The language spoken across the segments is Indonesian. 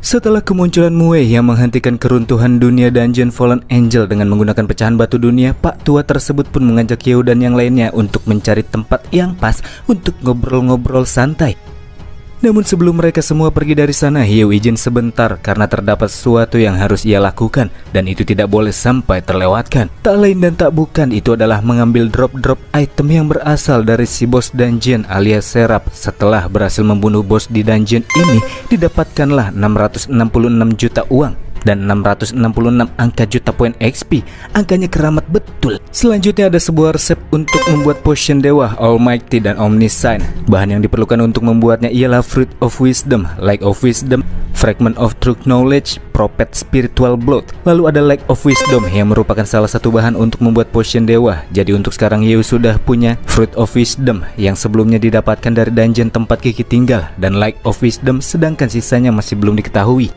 Setelah kemunculan Mue yang menghentikan keruntuhan dunia Dungeon Fallen Angel dengan menggunakan pecahan batu dunia, Pak Tua tersebut pun mengajak Yeo dan yang lainnya untuk mencari tempat yang pas untuk ngobrol-ngobrol santai. Namun sebelum mereka semua pergi dari sana, Yeo izin sebentar karena terdapat sesuatu yang harus ia lakukan dan itu tidak boleh sampai terlewatkan. Tak lain dan tak bukan, itu adalah mengambil drop-drop item yang berasal dari si bos dungeon alias Serap. Setelah berhasil membunuh bos di dungeon ini, didapatkanlah 666 juta uang dan 666 angka juta poin XP. Angkanya keramat betul. Selanjutnya ada sebuah resep untuk membuat potion dewa Almighty dan Omniscient. Bahan yang diperlukan untuk membuatnya ialah Fruit of Wisdom, Light of Wisdom, Fragment of True Knowledge, Prophet Spiritual Blood. Lalu ada Light of Wisdom yang merupakan salah satu bahan untuk membuat potion dewa. Jadi untuk sekarang Yeo sudah punya Fruit of Wisdom yang sebelumnya didapatkan dari dungeon tempat Kiki tinggal, dan Light of Wisdom sedangkan sisanya masih belum diketahui.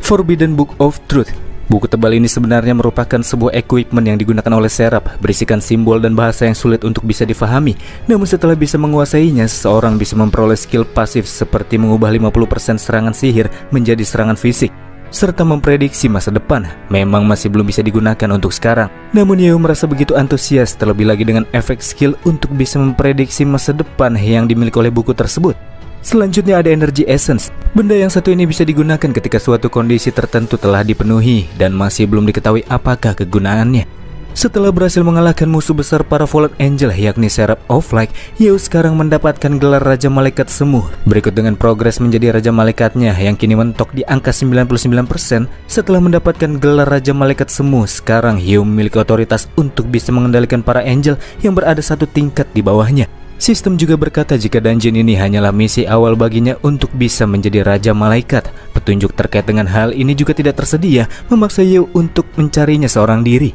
Forbidden Book of Truth. Buku tebal ini sebenarnya merupakan sebuah equipment yang digunakan oleh Serap, berisikan simbol dan bahasa yang sulit untuk bisa difahami. Namun setelah bisa menguasainya, seseorang bisa memperoleh skill pasif seperti mengubah 50% serangan sihir menjadi serangan fisik, serta memprediksi masa depan. Memang masih belum bisa digunakan untuk sekarang, namun Yeo merasa begitu antusias, terlebih lagi dengan efek skill untuk bisa memprediksi masa depan yang dimiliki oleh buku tersebut. Selanjutnya ada Energy Essence. Benda yang satu ini bisa digunakan ketika suatu kondisi tertentu telah dipenuhi dan masih belum diketahui apakah kegunaannya. Setelah berhasil mengalahkan musuh besar para Fallen Angel yakni Seraph of Light, Yeo sekarang mendapatkan gelar Raja Malaikat Semu. Berikut dengan progres menjadi Raja Malaikatnya yang kini mentok di angka 99%. Setelah mendapatkan gelar Raja Malaikat Semu, sekarang Yeo memiliki otoritas untuk bisa mengendalikan para Angel yang berada satu tingkat di bawahnya. Sistem juga berkata jika dungeon ini hanyalah misi awal baginya untuk bisa menjadi Raja Malaikat. Petunjuk terkait dengan hal ini juga tidak tersedia, memaksa Yeo untuk mencarinya seorang diri.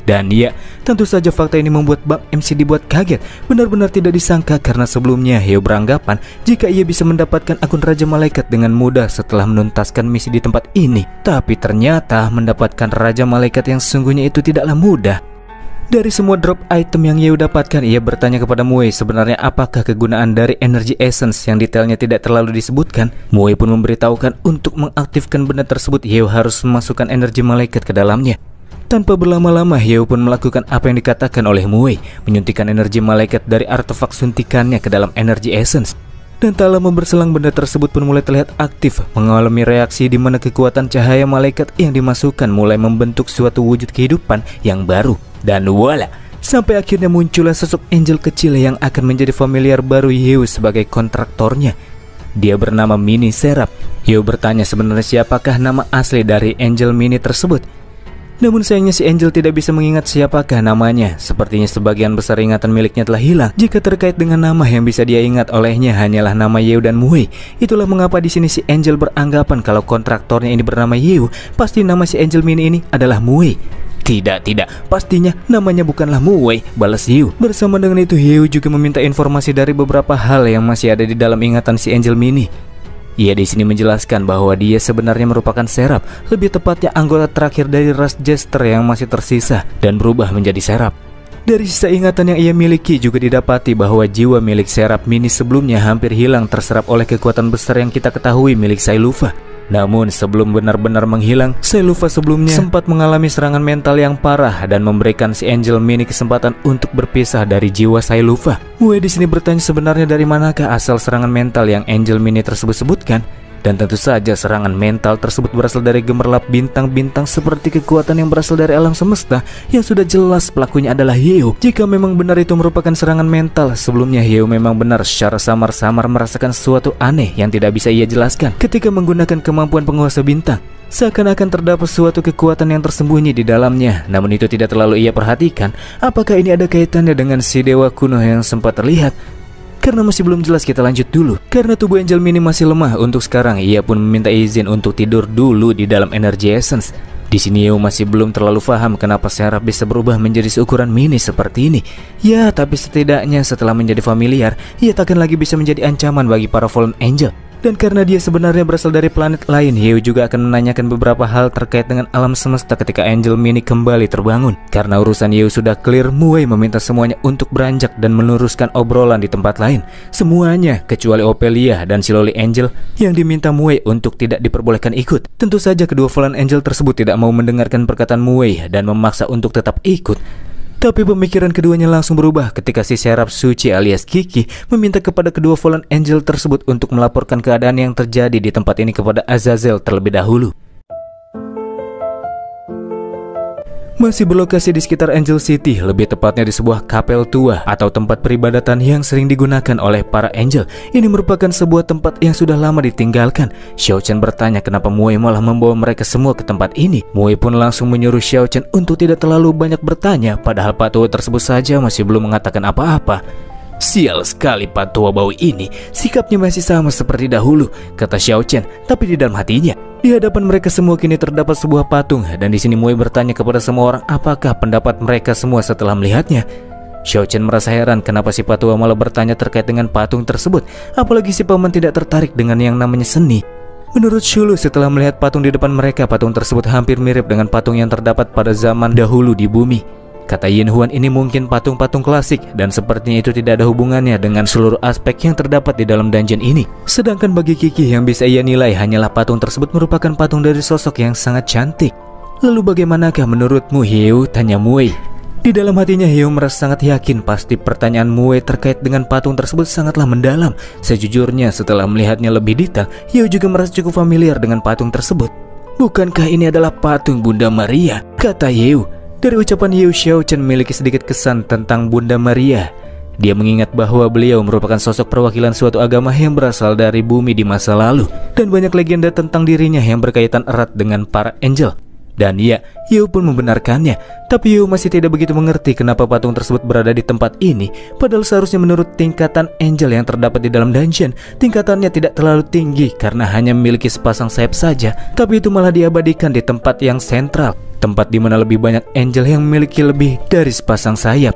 Dan ya, tentu saja fakta ini membuat Bang MC dibuat kaget. Benar-benar tidak disangka karena sebelumnya Yeo beranggapan jika ia bisa mendapatkan akun Raja Malaikat dengan mudah setelah menuntaskan misi di tempat ini. Tapi ternyata mendapatkan Raja Malaikat yang sesungguhnya itu tidaklah mudah. Dari semua drop item yang Yeo dapatkan, ia bertanya kepada Mue sebenarnya apakah kegunaan dari Energy Essence yang detailnya tidak terlalu disebutkan. Mue pun memberitahukan untuk mengaktifkan benda tersebut Yeo harus memasukkan energi malaikat ke dalamnya. Tanpa berlama-lama Yeo pun melakukan apa yang dikatakan oleh Mue, menyuntikkan energi malaikat dari artefak suntikannya ke dalam Energy Essence. Dan tak lama berselang benda tersebut pun mulai terlihat aktif, mengalami reaksi di mana kekuatan cahaya malaikat yang dimasukkan mulai membentuk suatu wujud kehidupan yang baru. Dan voila, sampai akhirnya muncullah sosok angel kecil yang akan menjadi familiar baru Yeo sebagai kontraktornya. Dia bernama Mini Serap. Yeo bertanya sebenarnya siapakah nama asli dari angel Mini tersebut. Namun sayangnya si angel tidak bisa mengingat siapakah namanya. Sepertinya sebagian besar ingatan miliknya telah hilang. Jika terkait dengan nama yang bisa dia ingat olehnya hanyalah nama Yeo dan Mue. Itulah mengapa di sini si angel beranggapan kalau kontraktornya ini bernama Yeo, pasti nama si angel Mini ini adalah Mue. Tidak, pastinya namanya bukanlah Mue, balas Yeo. Bersama dengan itu Yeo juga meminta informasi dari beberapa hal yang masih ada di dalam ingatan si Angel Mini. Ia di sini menjelaskan bahwa dia sebenarnya merupakan Serap, lebih tepatnya anggota terakhir dari ras Jester yang masih tersisa dan berubah menjadi Serap. Dari sisa ingatan yang ia miliki juga didapati bahwa jiwa milik Serap Mini sebelumnya hampir hilang terserap oleh kekuatan besar yang kita ketahui milik Sailuva. Namun sebelum benar-benar menghilang, Sailuva sebelumnya sempat mengalami serangan mental yang parah dan memberikan si Angel Mini kesempatan untuk berpisah dari jiwa Sailuva. Mue di sini bertanya sebenarnya dari manakah asal serangan mental yang Angel Mini tersebut sebutkan. Dan tentu saja serangan mental tersebut berasal dari gemerlap bintang-bintang seperti kekuatan yang berasal dari alam semesta yang sudah jelas pelakunya adalah Yeo. Jika memang benar itu merupakan serangan mental, sebelumnya Yeo memang benar secara samar-samar merasakan sesuatu aneh yang tidak bisa ia jelaskan ketika menggunakan kemampuan penguasa bintang. Seakan-akan terdapat suatu kekuatan yang tersembunyi di dalamnya, namun itu tidak terlalu ia perhatikan. Apakah ini ada kaitannya dengan si dewa kuno yang sempat terlihat? Karena masih belum jelas, kita lanjut dulu. Karena tubuh Angel Mini masih lemah untuk sekarang, ia pun meminta izin untuk tidur dulu di dalam Energy Essence. Di sini Yeo masih belum terlalu paham kenapa Serap bisa berubah menjadi seukuran mini seperti ini. Ya, tapi setidaknya setelah menjadi familiar, ia takkan lagi bisa menjadi ancaman bagi para Fallen Angel. Dan karena dia sebenarnya berasal dari planet lain, Yeo juga akan menanyakan beberapa hal terkait dengan alam semesta ketika Angel Mini kembali terbangun. Karena urusan Yeo sudah clear, Muei meminta semuanya untuk beranjak dan meneruskan obrolan di tempat lain. Semuanya kecuali Ophelia dan si Loli Angel yang diminta Muei untuk tidak diperbolehkan ikut. Tentu saja kedua Fallen Angel tersebut tidak mau mendengarkan perkataan Muei dan memaksa untuk tetap ikut. Tapi pemikiran keduanya langsung berubah ketika si Serap Suci alias Kiki meminta kepada kedua Fallen Angel tersebut untuk melaporkan keadaan yang terjadi di tempat ini kepada Azazel terlebih dahulu. Masih berlokasi di sekitar Angel City, lebih tepatnya di sebuah kapel tua atau tempat peribadatan yang sering digunakan oleh para Angel. Ini merupakan sebuah tempat yang sudah lama ditinggalkan. Xiao Chen bertanya kenapa Muei malah membawa mereka semua ke tempat ini. Muei pun langsung menyuruh Xiao Chen untuk tidak terlalu banyak bertanya, padahal Pak Tua tersebut saja masih belum mengatakan apa-apa. Sial sekali Pak Tua bau ini, sikapnya masih sama seperti dahulu, kata Xiao Chen, tapi di dalam hatinya. Di hadapan mereka semua kini terdapat sebuah patung, dan di sini Muei bertanya kepada semua orang apakah pendapat mereka semua setelah melihatnya. Xiao Chen merasa heran kenapa si Pak Tua malah bertanya terkait dengan patung tersebut, apalagi si paman tidak tertarik dengan yang namanya seni. Menurut Shulu, setelah melihat patung di depan mereka, patung tersebut hampir mirip dengan patung yang terdapat pada zaman dahulu di bumi. Kata Yin Huan, ini mungkin patung-patung klasik dan sepertinya itu tidak ada hubungannya dengan seluruh aspek yang terdapat di dalam dungeon ini. Sedangkan bagi Kiki yang bisa ia nilai hanyalah patung tersebut merupakan patung dari sosok yang sangat cantik. Lalu bagaimanakah menurutmu Hyo? Tanya Muei. Di dalam hatinya Hyo merasa sangat yakin pasti pertanyaan Muei terkait dengan patung tersebut sangatlah mendalam. Sejujurnya setelah melihatnya lebih detail, Hyo juga merasa cukup familiar dengan patung tersebut. Bukankah ini adalah patung Bunda Maria? Kata Hyo. Dari ucapan Hyo, Xiao Chen memiliki sedikit kesan tentang Bunda Maria. Dia mengingat bahwa beliau merupakan sosok perwakilan suatu agama yang berasal dari bumi di masa lalu, dan banyak legenda tentang dirinya yang berkaitan erat dengan para Angel. Dan ya, Hyo pun membenarkannya. Tapi Hyo masih tidak begitu mengerti kenapa patung tersebut berada di tempat ini. Padahal seharusnya menurut tingkatan Angel yang terdapat di dalam dungeon, tingkatannya tidak terlalu tinggi karena hanya memiliki sepasang sayap saja. Tapi itu malah diabadikan di tempat yang sentral, tempat di mana lebih banyak Angel yang memiliki lebih dari sepasang sayap.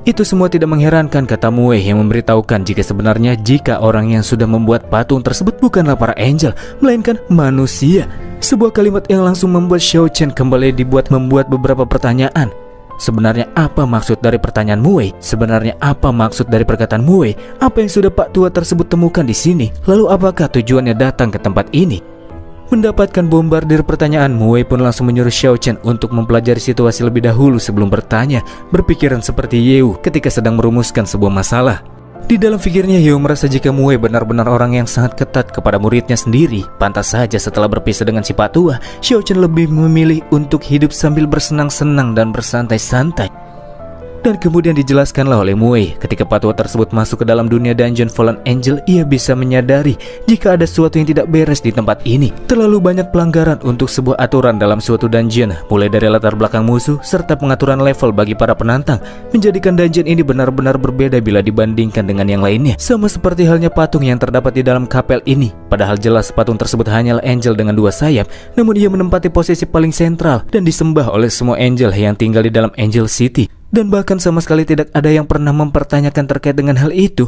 Itu semua tidak mengherankan, kata Muei yang memberitahukan jika orang yang sudah membuat patung tersebut bukanlah para Angel, melainkan manusia. Sebuah kalimat yang langsung membuat Xiao Chen kembali membuat beberapa pertanyaan. Sebenarnya apa maksud dari pertanyaan Muei? Sebenarnya apa maksud dari perkataan Muei? Apa yang sudah Pak Tua tersebut temukan di sini? Lalu apakah tujuannya datang ke tempat ini? Mendapatkan bombardir pertanyaan, Muei pun langsung menyuruh Xiao Chen untuk mempelajari situasi lebih dahulu sebelum bertanya, berpikiran seperti Yeo ketika sedang merumuskan sebuah masalah. Di dalam pikirnya, Yeo merasa jika Muei benar-benar orang yang sangat ketat kepada muridnya sendiri. Pantas saja setelah berpisah dengan si Pak Tua, Xiao Chen lebih memilih untuk hidup sambil bersenang-senang dan bersantai-santai. Dan kemudian dijelaskanlah oleh Muei, ketika Pak Tua tersebut masuk ke dalam dunia dungeon Fallen Angel, ia bisa menyadari jika ada sesuatu yang tidak beres di tempat ini. Terlalu banyak pelanggaran untuk sebuah aturan dalam suatu dungeon, mulai dari latar belakang musuh serta pengaturan level bagi para penantang, menjadikan dungeon ini benar-benar berbeda bila dibandingkan dengan yang lainnya. Sama seperti halnya patung yang terdapat di dalam kapel ini. Padahal jelas patung tersebut hanyalah Angel dengan dua sayap, namun ia menempati posisi paling sentral dan disembah oleh semua Angel yang tinggal di dalam Angel City. Dan bahkan sama sekali tidak ada yang pernah mempertanyakan terkait dengan hal itu.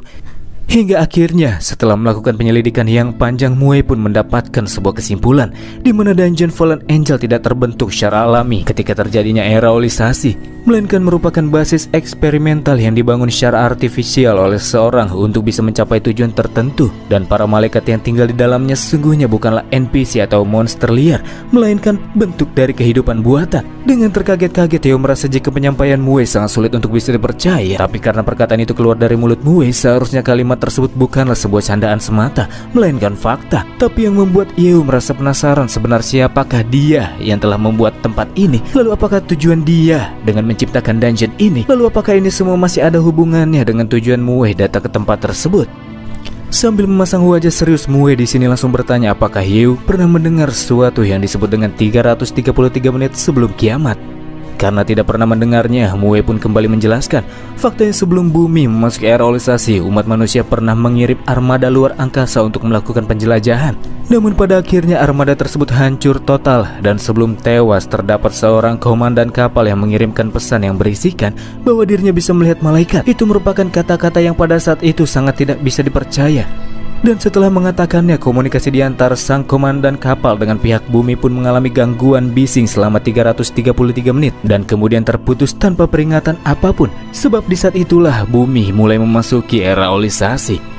Hingga akhirnya setelah melakukan penyelidikan yang panjang, Muei pun mendapatkan sebuah kesimpulan di mana dungeon Fallen Angel tidak terbentuk secara alami ketika terjadinya eraolisasi, melainkan merupakan basis eksperimental yang dibangun secara artifisial oleh seseorang untuk bisa mencapai tujuan tertentu. Dan para malaikat yang tinggal di dalamnya sesungguhnya bukanlah NPC atau monster liar, melainkan bentuk dari kehidupan buatan. Dengan terkaget-kaget, Theo merasa jika penyampaian Muei sangat sulit untuk bisa dipercaya. Tapi karena perkataan itu keluar dari mulut Muei, seharusnya kalimat tersebut bukanlah sebuah candaan semata, melainkan fakta. Tapi yang membuat Yeo merasa penasaran sebenarnya siapakah dia yang telah membuat tempat ini? Lalu apakah tujuan dia dengan menciptakan dungeon ini? Lalu apakah ini semua masih ada hubungannya dengan tujuan Muei datang ke tempat tersebut? Sambil memasang wajah serius, Muei di sini langsung bertanya apakah Yeo pernah mendengar sesuatu yang disebut dengan 333 menit sebelum kiamat. Karena tidak pernah mendengarnya, Muei pun kembali menjelaskan faktanya sebelum bumi memasuki eraolisasi, umat manusia pernah mengirim armada luar angkasa untuk melakukan penjelajahan. Namun pada akhirnya armada tersebut hancur total, dan sebelum tewas terdapat seorang komandan kapal yang mengirimkan pesan yang berisikan bahwa dirinya bisa melihat malaikat. Itu merupakan kata-kata yang pada saat itu sangat tidak bisa dipercaya. Dan setelah mengatakannya, komunikasi di antara sang komandan kapal dengan pihak bumi pun mengalami gangguan bising selama 333 menit dan kemudian terputus tanpa peringatan apapun. Sebab di saat itulah bumi mulai memasuki era olisasi.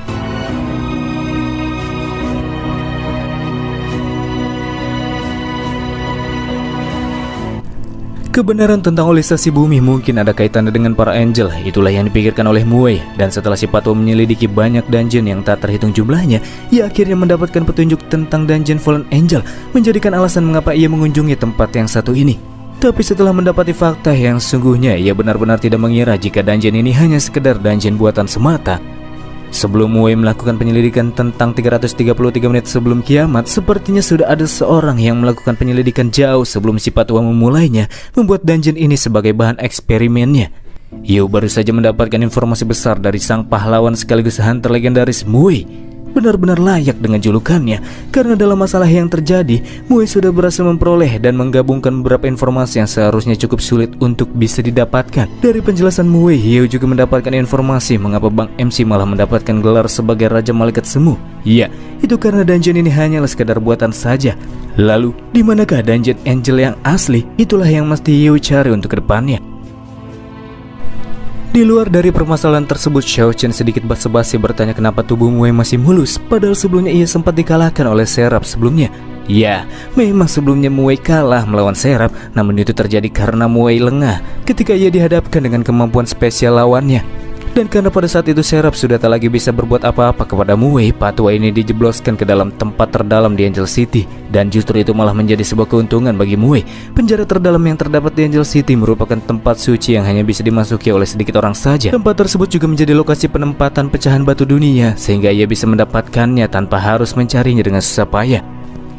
Kebenaran tentang olisasi bumi mungkin ada kaitannya dengan para angel. Itulah yang dipikirkan oleh Muei. Dan setelah si Patwa menyelidiki banyak dungeon yang tak terhitung jumlahnya, ia akhirnya mendapatkan petunjuk tentang dungeon Fallen Angel, menjadikan alasan mengapa ia mengunjungi tempat yang satu ini. Tapi setelah mendapati fakta yang sungguhnya, ia benar-benar tidak mengira jika dungeon ini hanya sekedar dungeon buatan semata. Sebelum Muei melakukan penyelidikan tentang 333 menit sebelum kiamat, sepertinya sudah ada seorang yang melakukan penyelidikan jauh sebelum si Patwa memulainya, membuat dungeon ini sebagai bahan eksperimennya. Yu baru saja mendapatkan informasi besar dari sang pahlawan sekaligus hunter legendaris Muei. Benar-benar layak dengan julukannya, karena dalam masalah yang terjadi, Muei sudah berhasil memperoleh dan menggabungkan beberapa informasi yang seharusnya cukup sulit untuk bisa didapatkan. Dari penjelasan Muei, Yu juga mendapatkan informasi mengapa Bang MC malah mendapatkan gelar sebagai Raja Malaikat Semu. Ya, itu karena dungeon ini hanyalah sekadar buatan saja. Lalu, di manakah dungeon angel yang asli? Itulah yang mesti Yu cari untuk kedepannya. Di luar dari permasalahan tersebut, Xiao Chen sedikit basa-basi bertanya kenapa tubuh Muei masih mulus, padahal sebelumnya ia sempat dikalahkan oleh Serap sebelumnya. Ya, memang sebelumnya Muei kalah melawan Serap, namun itu terjadi karena Muei lengah ketika ia dihadapkan dengan kemampuan spesial lawannya. Dan karena pada saat itu Serap sudah tak lagi bisa berbuat apa-apa kepada Muei, Patwa ini dijebloskan ke dalam tempat terdalam di Angel City. Dan justru itu malah menjadi sebuah keuntungan bagi Muei. Penjara terdalam yang terdapat di Angel City merupakan tempat suci yang hanya bisa dimasuki oleh sedikit orang saja. Tempat tersebut juga menjadi lokasi penempatan pecahan batu dunia, sehingga ia bisa mendapatkannya tanpa harus mencarinya dengan susah payah.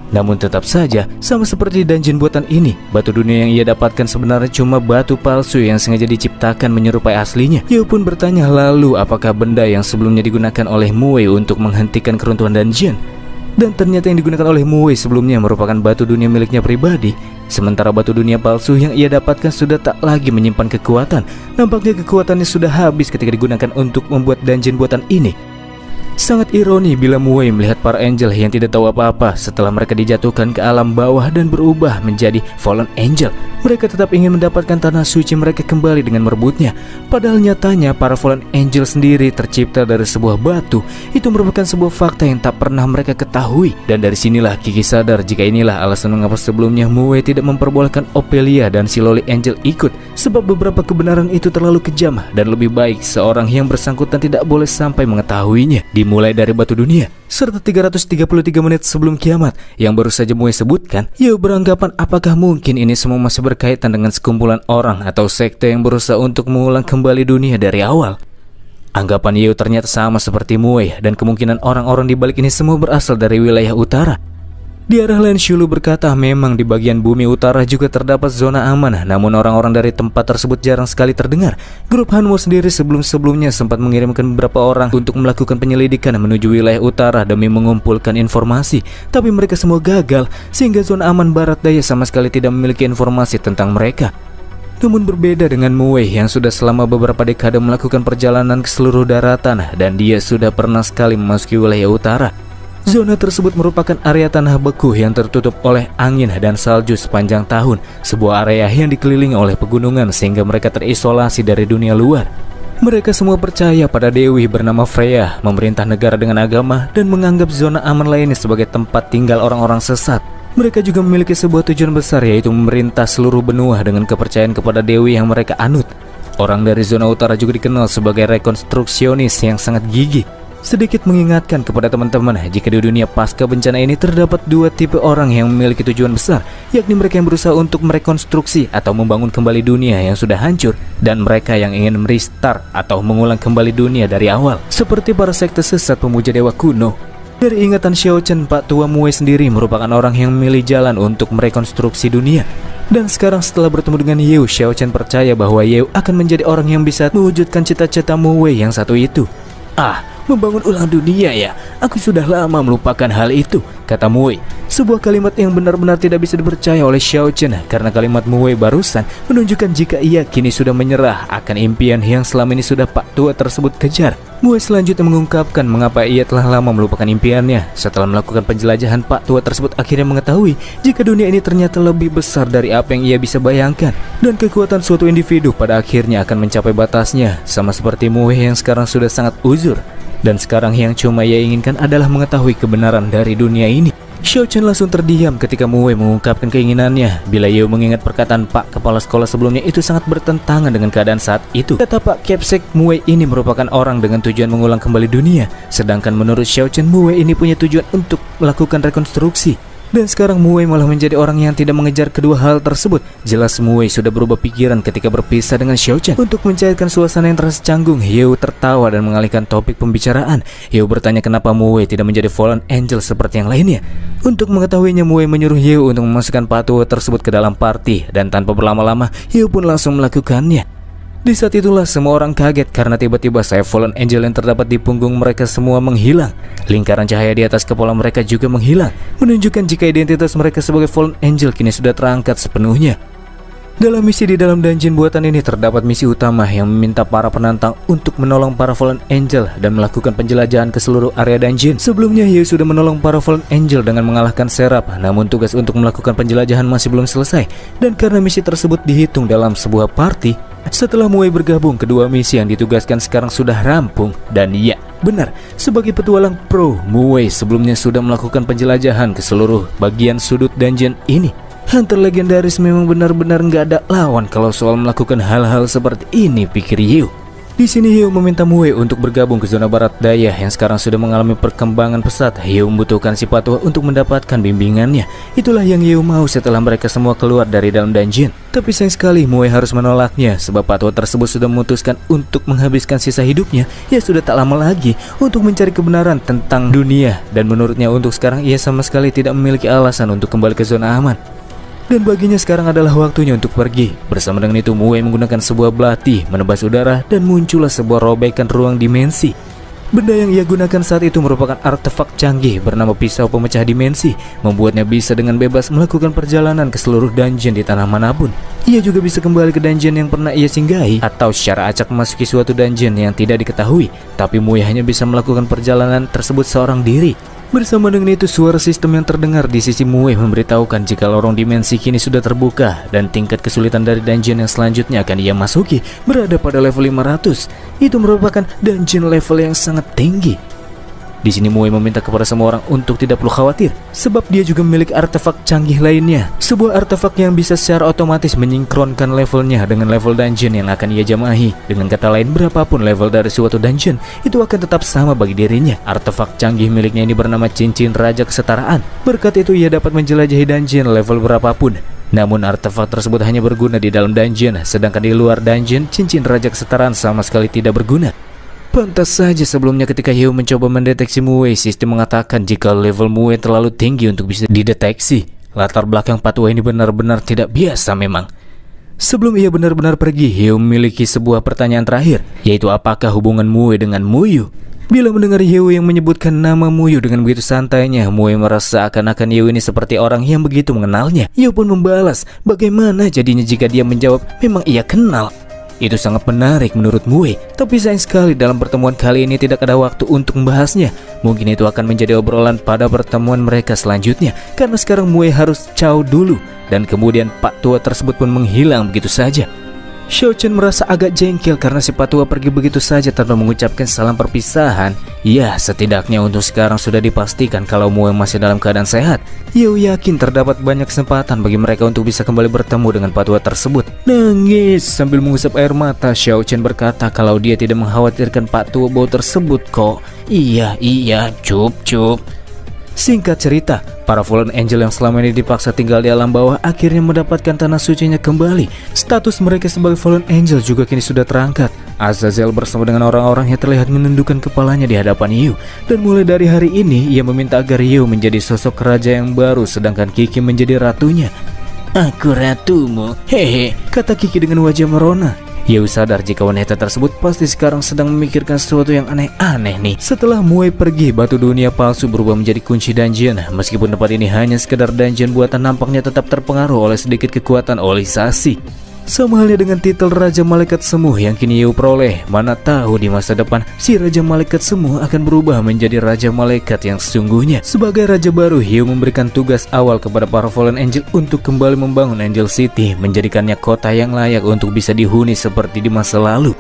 Namun tetap saja, sama seperti dungeon buatan ini, batu dunia yang ia dapatkan sebenarnya cuma batu palsu yang sengaja diciptakan menyerupai aslinya. Yu pun bertanya, lalu apakah benda yang sebelumnya digunakan oleh Muei untuk menghentikan keruntuhan dungeon? Dan ternyata yang digunakan oleh Muei sebelumnya merupakan batu dunia miliknya pribadi. Sementara batu dunia palsu yang ia dapatkan sudah tak lagi menyimpan kekuatan. Nampaknya kekuatannya sudah habis ketika digunakan untuk membuat dungeon buatan ini. Sangat ironi bila Muei melihat para angel yang tidak tahu apa-apa setelah mereka dijatuhkan ke alam bawah dan berubah menjadi Fallen Angel. Mereka tetap ingin mendapatkan tanah suci mereka kembali dengan merebutnya. Padahal nyatanya para Fallen Angel sendiri tercipta dari sebuah batu. Itu merupakan sebuah fakta yang tak pernah mereka ketahui. Dan dari sinilah Kiki sadar jika inilah alasan mengapa sebelumnya Muei tidak memperbolehkan Ophelia dan si Loli Angel ikut. Sebab beberapa kebenaran itu terlalu kejam dan lebih baik seorang yang bersangkutan tidak boleh sampai mengetahuinya. Dimulai dari batu dunia serta 333 menit sebelum kiamat yang baru saja Muei sebutkan. Yu beranggapan apakah mungkin ini semua masih berkaitan dengan sekumpulan orang atau sekte yang berusaha untuk mengulang kembali dunia dari awal. Anggapan Yu ternyata sama seperti Muei, dan kemungkinan orang-orang di balik ini semua berasal dari wilayah utara. Di arah lain, Shulu berkata memang di bagian bumi utara juga terdapat zona aman, namun orang-orang dari tempat tersebut jarang sekali terdengar. Grup Hanwo sendiri sebelum-sebelumnya sempat mengirimkan beberapa orang untuk melakukan penyelidikan menuju wilayah utara demi mengumpulkan informasi, tapi mereka semua gagal, sehingga zona aman barat daya sama sekali tidak memiliki informasi tentang mereka. Namun berbeda dengan Muei yang sudah selama beberapa dekade melakukan perjalanan ke seluruh daratan, dan dia sudah pernah sekali memasuki wilayah utara. Zona tersebut merupakan area tanah beku yang tertutup oleh angin dan salju sepanjang tahun, sebuah area yang dikelilingi oleh pegunungan sehingga mereka terisolasi dari dunia luar. Mereka semua percaya pada dewi bernama Freya, memerintah negara dengan agama, dan menganggap zona aman lainnya sebagai tempat tinggal orang-orang sesat. Mereka juga memiliki sebuah tujuan besar, yaitu memerintah seluruh benua dengan kepercayaan kepada dewi yang mereka anut. Orang dari zona utara juga dikenal sebagai rekonstruksionis yang sangat gigih. Sedikit mengingatkan kepada teman-teman jika di dunia pasca bencana ini terdapat dua tipe orang yang memiliki tujuan besar, yakni mereka yang berusaha untuk merekonstruksi atau membangun kembali dunia yang sudah hancur, dan mereka yang ingin merestart atau mengulang kembali dunia dari awal, seperti para sekte sesat pemuja dewa kuno. Dari ingatan Xiao Chen, Pak Tua Muei sendiri merupakan orang yang memilih jalan untuk merekonstruksi dunia. Dan sekarang setelah bertemu dengan Yu, Xiao Chen percaya bahwa Yu akan menjadi orang yang bisa mewujudkan cita-cita Muei yang satu itu. Membangun ulang dunia ya? Aku sudah lama melupakan hal itu. kata Mue. Sebuah kalimat yang benar-benar tidak bisa dipercaya oleh Xiao Chen, karena kalimat Mue barusan menunjukkan jika ia kini sudah menyerah akan impian yang selama ini sudah Pak Tua tersebut kejar. Mue selanjutnya mengungkapkan mengapa ia telah lama melupakan impiannya. Setelah melakukan penjelajahan, Pak Tua tersebut akhirnya mengetahui jika dunia ini ternyata lebih besar dari apa yang ia bisa bayangkan, dan kekuatan suatu individu pada akhirnya akan mencapai batasnya, sama seperti Mue yang sekarang sudah sangat uzur. Dan sekarang yang cuma ia inginkan adalah mengetahui kebenaran dari dunia ini. Xiao Chen langsung terdiam ketika Mue mengungkapkan keinginannya. Bila Yeo mengingat perkataan Pak Kepala Sekolah sebelumnya itu sangat bertentangan dengan keadaan saat itu. Kata Pak Kepsek, Mue ini merupakan orang dengan tujuan mengulang kembali dunia. Sedangkan menurut Xiao Chen, Mue ini punya tujuan untuk melakukan rekonstruksi. Dan sekarang Mue malah menjadi orang yang tidak mengejar kedua hal tersebut. Jelas Mue sudah berubah pikiran ketika berpisah dengan Xiao Chen. Untuk mencairkan suasana yang terasa canggung, Yeo tertawa dan mengalihkan topik pembicaraan. Yeo bertanya kenapa Mue tidak menjadi Fallen Angel seperti yang lainnya. Untuk mengetahuinya, Mue menyuruh Yeo untuk memasukkan Pak Tua tersebut ke dalam party. Dan tanpa berlama-lama, Yeo pun langsung melakukannya. Di saat itulah semua orang kaget karena tiba-tiba sayap Fallen Angel yang terdapat di punggung mereka semua menghilang. Lingkaran cahaya di atas kepala mereka juga menghilang, menunjukkan jika identitas mereka sebagai Fallen Angel kini sudah terangkat sepenuhnya. Dalam misi di dalam dungeon buatan ini terdapat misi utama yang meminta para penantang untuk menolong para Fallen Angel dan melakukan penjelajahan ke seluruh area dungeon. Sebelumnya Yeo sudah menolong para Fallen Angel dengan mengalahkan Serap, namun tugas untuk melakukan penjelajahan masih belum selesai. Dan karena misi tersebut dihitung dalam sebuah party, setelah Mue bergabung, kedua misi yang ditugaskan sekarang sudah rampung. Dan ya, benar, sebagai petualang pro, Mue sebelumnya sudah melakukan penjelajahan ke seluruh bagian sudut dungeon ini. Hunter legendaris memang benar-benar nggak ada lawan kalau soal melakukan hal-hal seperti ini, pikir Yeo. Di sini Yeo meminta Mue untuk bergabung ke zona barat daya yang sekarang sudah mengalami perkembangan pesat. Yeo membutuhkan si Pak Tua untuk mendapatkan bimbingannya. Itulah yang Yeo mau setelah mereka semua keluar dari dalam dungeon. Tapi sayang sekali Mue harus menolaknya sebab Pak Tua tersebut sudah memutuskan untuk menghabiskan sisa hidupnya ya sudah tak lama lagi untuk mencari kebenaran tentang dunia. Dan menurutnya untuk sekarang ia sama sekali tidak memiliki alasan untuk kembali ke zona aman. Dan baginya sekarang adalah waktunya untuk pergi. Bersama dengan itu Mue menggunakan sebuah belati menebas udara dan muncullah sebuah robekan ruang dimensi. Benda yang ia gunakan saat itu merupakan artefak canggih bernama pisau pemecah dimensi, membuatnya bisa dengan bebas melakukan perjalanan ke seluruh dungeon di tanah manapun. Ia juga bisa kembali ke dungeon yang pernah ia singgahi atau secara acak memasuki suatu dungeon yang tidak diketahui. Tapi Mue hanya bisa melakukan perjalanan tersebut seorang diri. Bersama dengan itu, suara sistem yang terdengar di sisi Mue memberitahukan jika lorong dimensi kini sudah terbuka dan tingkat kesulitan dari dungeon yang selanjutnya akan ia masuki berada pada level 500. Itu merupakan dungeon level yang sangat tinggi. Di sini Mue meminta kepada semua orang untuk tidak perlu khawatir sebab dia juga memiliki artefak canggih lainnya. Sebuah artefak yang bisa secara otomatis menyinkronkan levelnya dengan level dungeon yang akan ia jamahi. Dengan kata lain, berapapun level dari suatu dungeon itu akan tetap sama bagi dirinya. Artefak canggih miliknya ini bernama Cincin Raja Kesetaraan. Berkat itu ia dapat menjelajahi dungeon level berapapun. Namun artefak tersebut hanya berguna di dalam dungeon, sedangkan di luar dungeon Cincin Raja Kesetaraan sama sekali tidak berguna. Pantas saja sebelumnya ketika Yeo mencoba mendeteksi Mue, sistem mengatakan jika level Mue terlalu tinggi untuk bisa dideteksi. Latar belakang Pak Tua ini benar-benar tidak biasa memang. Sebelum ia benar-benar pergi, Yeo memiliki sebuah pertanyaan terakhir, yaitu apakah hubungan Mue dengan Muyu? Bila mendengar Yeo yang menyebutkan nama Muyu dengan begitu santainya, Mue merasa akan-akan Yeo ini seperti orang yang begitu mengenalnya. Yeo pun membalas, bagaimana jadinya jika dia menjawab memang ia kenal? Itu sangat menarik menurut Mue, tapi sayang sekali dalam pertemuan kali ini tidak ada waktu untuk membahasnya. Mungkin itu akan menjadi obrolan pada pertemuan mereka selanjutnya, karena sekarang Mue harus ciao dulu. Dan kemudian Pak Tua tersebut pun menghilang begitu saja. Xiao Chen merasa agak jengkel karena si Pak Tua pergi begitu saja tanpa mengucapkan salam perpisahan. Ya, setidaknya untuk sekarang sudah dipastikan kalau Mue masih dalam keadaan sehat. Yeo yakin terdapat banyak kesempatan bagi mereka untuk bisa kembali bertemu dengan Pak Tua tersebut. Nangis sambil mengusap air mata, Xiao Chen berkata kalau dia tidak mengkhawatirkan Pak Tua bau tersebut kok. Iya, cup. Singkat cerita, para Fallen Angel yang selama ini dipaksa tinggal di alam bawah akhirnya mendapatkan tanah sucinya kembali. Status mereka sebagai Fallen Angel juga kini sudah terangkat. Azazel bersama dengan orang-orang yang terlihat menundukkan kepalanya di hadapan Yeo. Dan mulai dari hari ini, ia meminta agar Yeo menjadi sosok raja yang baru, sedangkan Kiki menjadi ratunya. Aku ratumu, hehe, kata Kiki dengan wajah merona. Yeo sadar jika wanita tersebut pasti sekarang sedang memikirkan sesuatu yang aneh-aneh nih. Setelah Mue pergi, batu dunia palsu berubah menjadi kunci dungeon. Meskipun tempat ini hanya sekedar dungeon buatan, nampaknya tetap terpengaruh oleh sedikit kekuatan olisasi. Sama halnya dengan titel Raja Malaikat Semu yang kini Yeo peroleh. Mana tahu di masa depan si Raja Malaikat Semu akan berubah menjadi Raja Malaikat yang sesungguhnya. Sebagai Raja baru, Yeo memberikan tugas awal kepada para Fallen Angel untuk kembali membangun Angel City, menjadikannya kota yang layak untuk bisa dihuni seperti di masa lalu.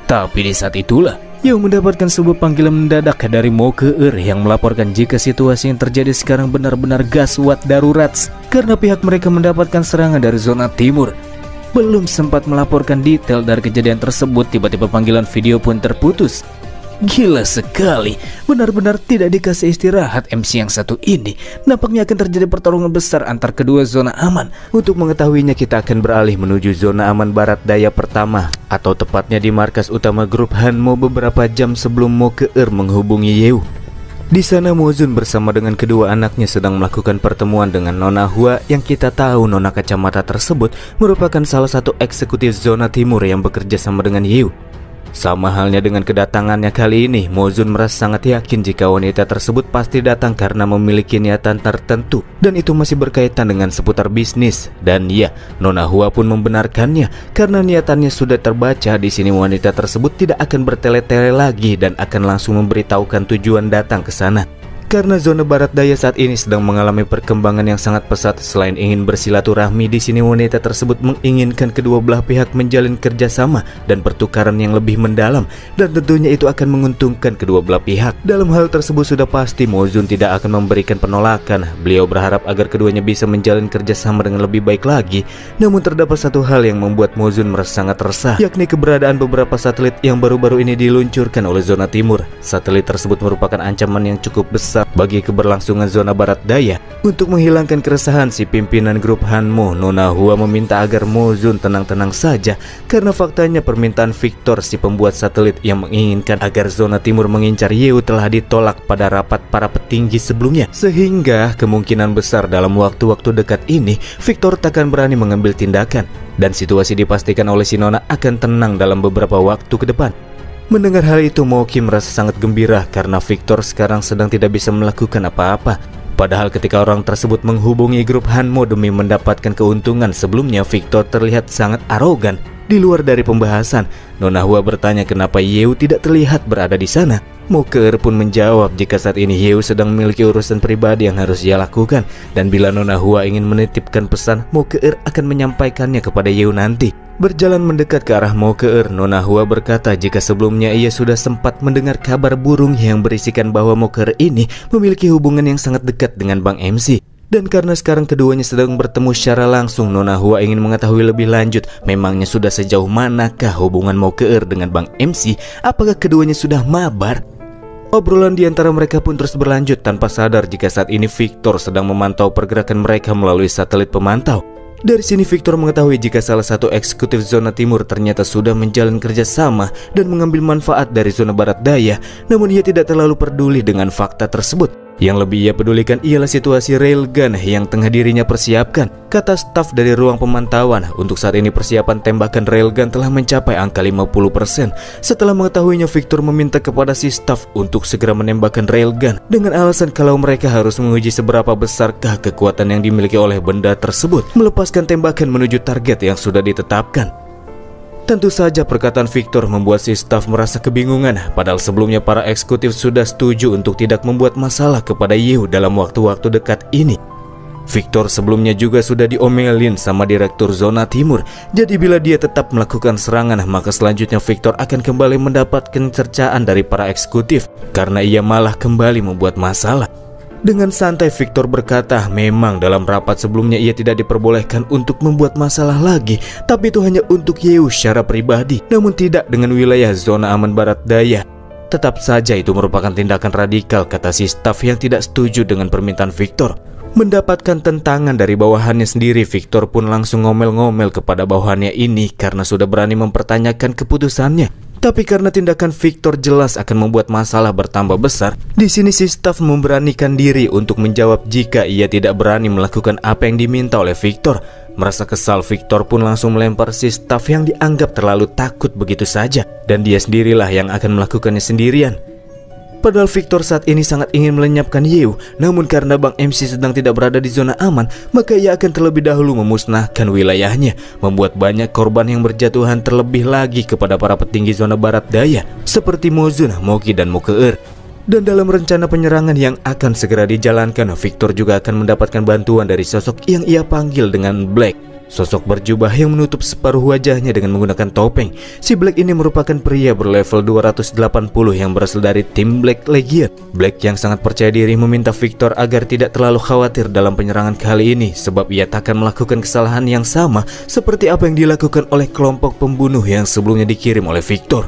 Tapi di saat itulah Yeo mendapatkan sebuah panggilan mendadak dari Moke-er yang melaporkan jika situasi yang terjadi sekarang benar-benar gawat darurat karena pihak mereka mendapatkan serangan dari zona timur. Belum sempat melaporkan detail dari kejadian tersebut, tiba-tiba panggilan video pun terputus. Gila sekali, benar-benar tidak dikasih istirahat MC yang satu ini. Nampaknya akan terjadi pertarungan besar antar kedua zona aman. Untuk mengetahuinya kita akan beralih menuju zona aman barat daya pertama, atau tepatnya di markas utama grup Hanmo beberapa jam sebelum Moke-er menghubungi Yeo. Di sana Mozun bersama dengan kedua anaknya sedang melakukan pertemuan dengan Nona Hua yang kita tahu Nona Kacamata tersebut merupakan salah satu eksekutif zona timur yang bekerja sama dengan Yeo. Sama halnya dengan kedatangannya kali ini, Mozun merasa sangat yakin jika wanita tersebut pasti datang karena memiliki niatan tertentu, dan itu masih berkaitan dengan seputar bisnis. Dan ya, Nona Hua pun membenarkannya karena niatannya sudah terbaca. Di sini wanita tersebut tidak akan bertele-tele lagi dan akan langsung memberitahukan tujuan datang ke sana. Karena zona barat daya saat ini sedang mengalami perkembangan yang sangat pesat. Selain ingin bersilaturahmi, di sini wanita tersebut menginginkan kedua belah pihak menjalin kerjasama dan pertukaran yang lebih mendalam, dan tentunya itu akan menguntungkan kedua belah pihak. Dalam hal tersebut sudah pasti Mozun tidak akan memberikan penolakan. Beliau berharap agar keduanya bisa menjalin kerjasama dengan lebih baik lagi. Namun terdapat satu hal yang membuat Mozun merasa sangat resah, yakni keberadaan beberapa satelit yang baru-baru ini diluncurkan oleh zona timur. Satelit tersebut merupakan ancaman yang cukup besar bagi keberlangsungan zona barat daya. Untuk menghilangkan keresahan si pimpinan grup Hanmo, Nona Hua meminta agar Mozun tenang-tenang saja, karena faktanya permintaan Victor si pembuat satelit yang menginginkan agar zona timur mengincar Yeo telah ditolak pada rapat para petinggi sebelumnya, sehingga kemungkinan besar dalam waktu-waktu dekat ini Victor takkan berani mengambil tindakan, dan situasi dipastikan oleh si Nona akan tenang dalam beberapa waktu ke depan. Mendengar hal itu, Moki merasa sangat gembira karena Victor sekarang sedang tidak bisa melakukan apa-apa. Padahal ketika orang tersebut menghubungi grup Hanmo demi mendapatkan keuntungan, sebelumnya Victor terlihat sangat arogan. Di luar dari pembahasan, Nona Hua bertanya kenapa Yeo tidak terlihat berada di sana. Moke-er pun menjawab jika saat ini Yeo sedang memiliki urusan pribadi yang harus ia lakukan, dan bila Nona Hua ingin menitipkan pesan, Moke-er akan menyampaikannya kepada Yeo nanti. Berjalan mendekat ke arah Moke-er, Nona Hua berkata jika sebelumnya ia sudah sempat mendengar kabar burung yang berisikan bahwa Moke-er ini memiliki hubungan yang sangat dekat dengan Bang MC. Dan karena sekarang keduanya sedang bertemu secara langsung, Nona Hua ingin mengetahui lebih lanjut, memangnya sudah sejauh manakah hubungan Moke-er dengan Bang MC? Apakah keduanya sudah mabar? Obrolan di antara mereka pun terus berlanjut tanpa sadar jika saat ini Victor sedang memantau pergerakan mereka melalui satelit pemantau. Dari sini Victor mengetahui jika salah satu eksekutif zona timur ternyata sudah menjalin kerjasama dan mengambil manfaat dari zona barat daya. Namun ia tidak terlalu peduli dengan fakta tersebut. Yang lebih ia pedulikan ialah situasi railgun yang tengah dirinya persiapkan. Kata staf dari ruang pemantauan, untuk saat ini persiapan tembakan railgun telah mencapai angka 50%. Setelah mengetahuinya, Victor meminta kepada si staf untuk segera menembakkan railgun dengan alasan kalau mereka harus menguji seberapa besarkah kekuatan yang dimiliki oleh benda tersebut, melepaskan tembakan menuju target yang sudah ditetapkan. Tentu saja perkataan Victor membuat si staf merasa kebingungan, padahal sebelumnya para eksekutif sudah setuju untuk tidak membuat masalah kepada Yeo dalam waktu-waktu dekat ini. Victor sebelumnya juga sudah diomelin sama direktur zona timur, jadi bila dia tetap melakukan serangan, maka selanjutnya Victor akan kembali mendapatkan cercaan dari para eksekutif karena ia malah kembali membuat masalah. Dengan santai Victor berkata memang dalam rapat sebelumnya ia tidak diperbolehkan untuk membuat masalah lagi, tapi itu hanya untuk Yeo secara pribadi, namun tidak dengan wilayah zona aman barat daya. Tetap saja itu merupakan tindakan radikal, kata si staf yang tidak setuju dengan permintaan Victor. Mendapatkan tentangan dari bawahannya sendiri, Victor pun langsung ngomel-ngomel kepada bawahannya ini karena sudah berani mempertanyakan keputusannya. Tapi karena tindakan Victor jelas akan membuat masalah bertambah besar, di sini si staf memberanikan diri untuk menjawab jika ia tidak berani melakukan apa yang diminta oleh Victor. Merasa kesal, Victor pun langsung melempar si staff yang dianggap terlalu takut begitu saja, dan dia sendirilah yang akan melakukannya sendirian. Padahal Victor saat ini sangat ingin melenyapkan Yeo, namun karena Bang MC sedang tidak berada di zona aman, maka ia akan terlebih dahulu memusnahkan wilayahnya, membuat banyak korban yang berjatuhan terlebih lagi kepada para petinggi zona barat daya seperti Mozun, Moki, dan Mokeer. Dan dalam rencana penyerangan yang akan segera dijalankan, Victor juga akan mendapatkan bantuan dari sosok yang ia panggil dengan Black. Sosok berjubah yang menutup separuh wajahnya dengan menggunakan topeng. Si Black ini merupakan pria berlevel 280 yang berasal dari tim Black Legion. Black yang sangat percaya diri meminta Victor agar tidak terlalu khawatir dalam penyerangan kali ini, sebab ia takkan melakukan kesalahan yang sama seperti apa yang dilakukan oleh kelompok pembunuh yang sebelumnya dikirim oleh Victor.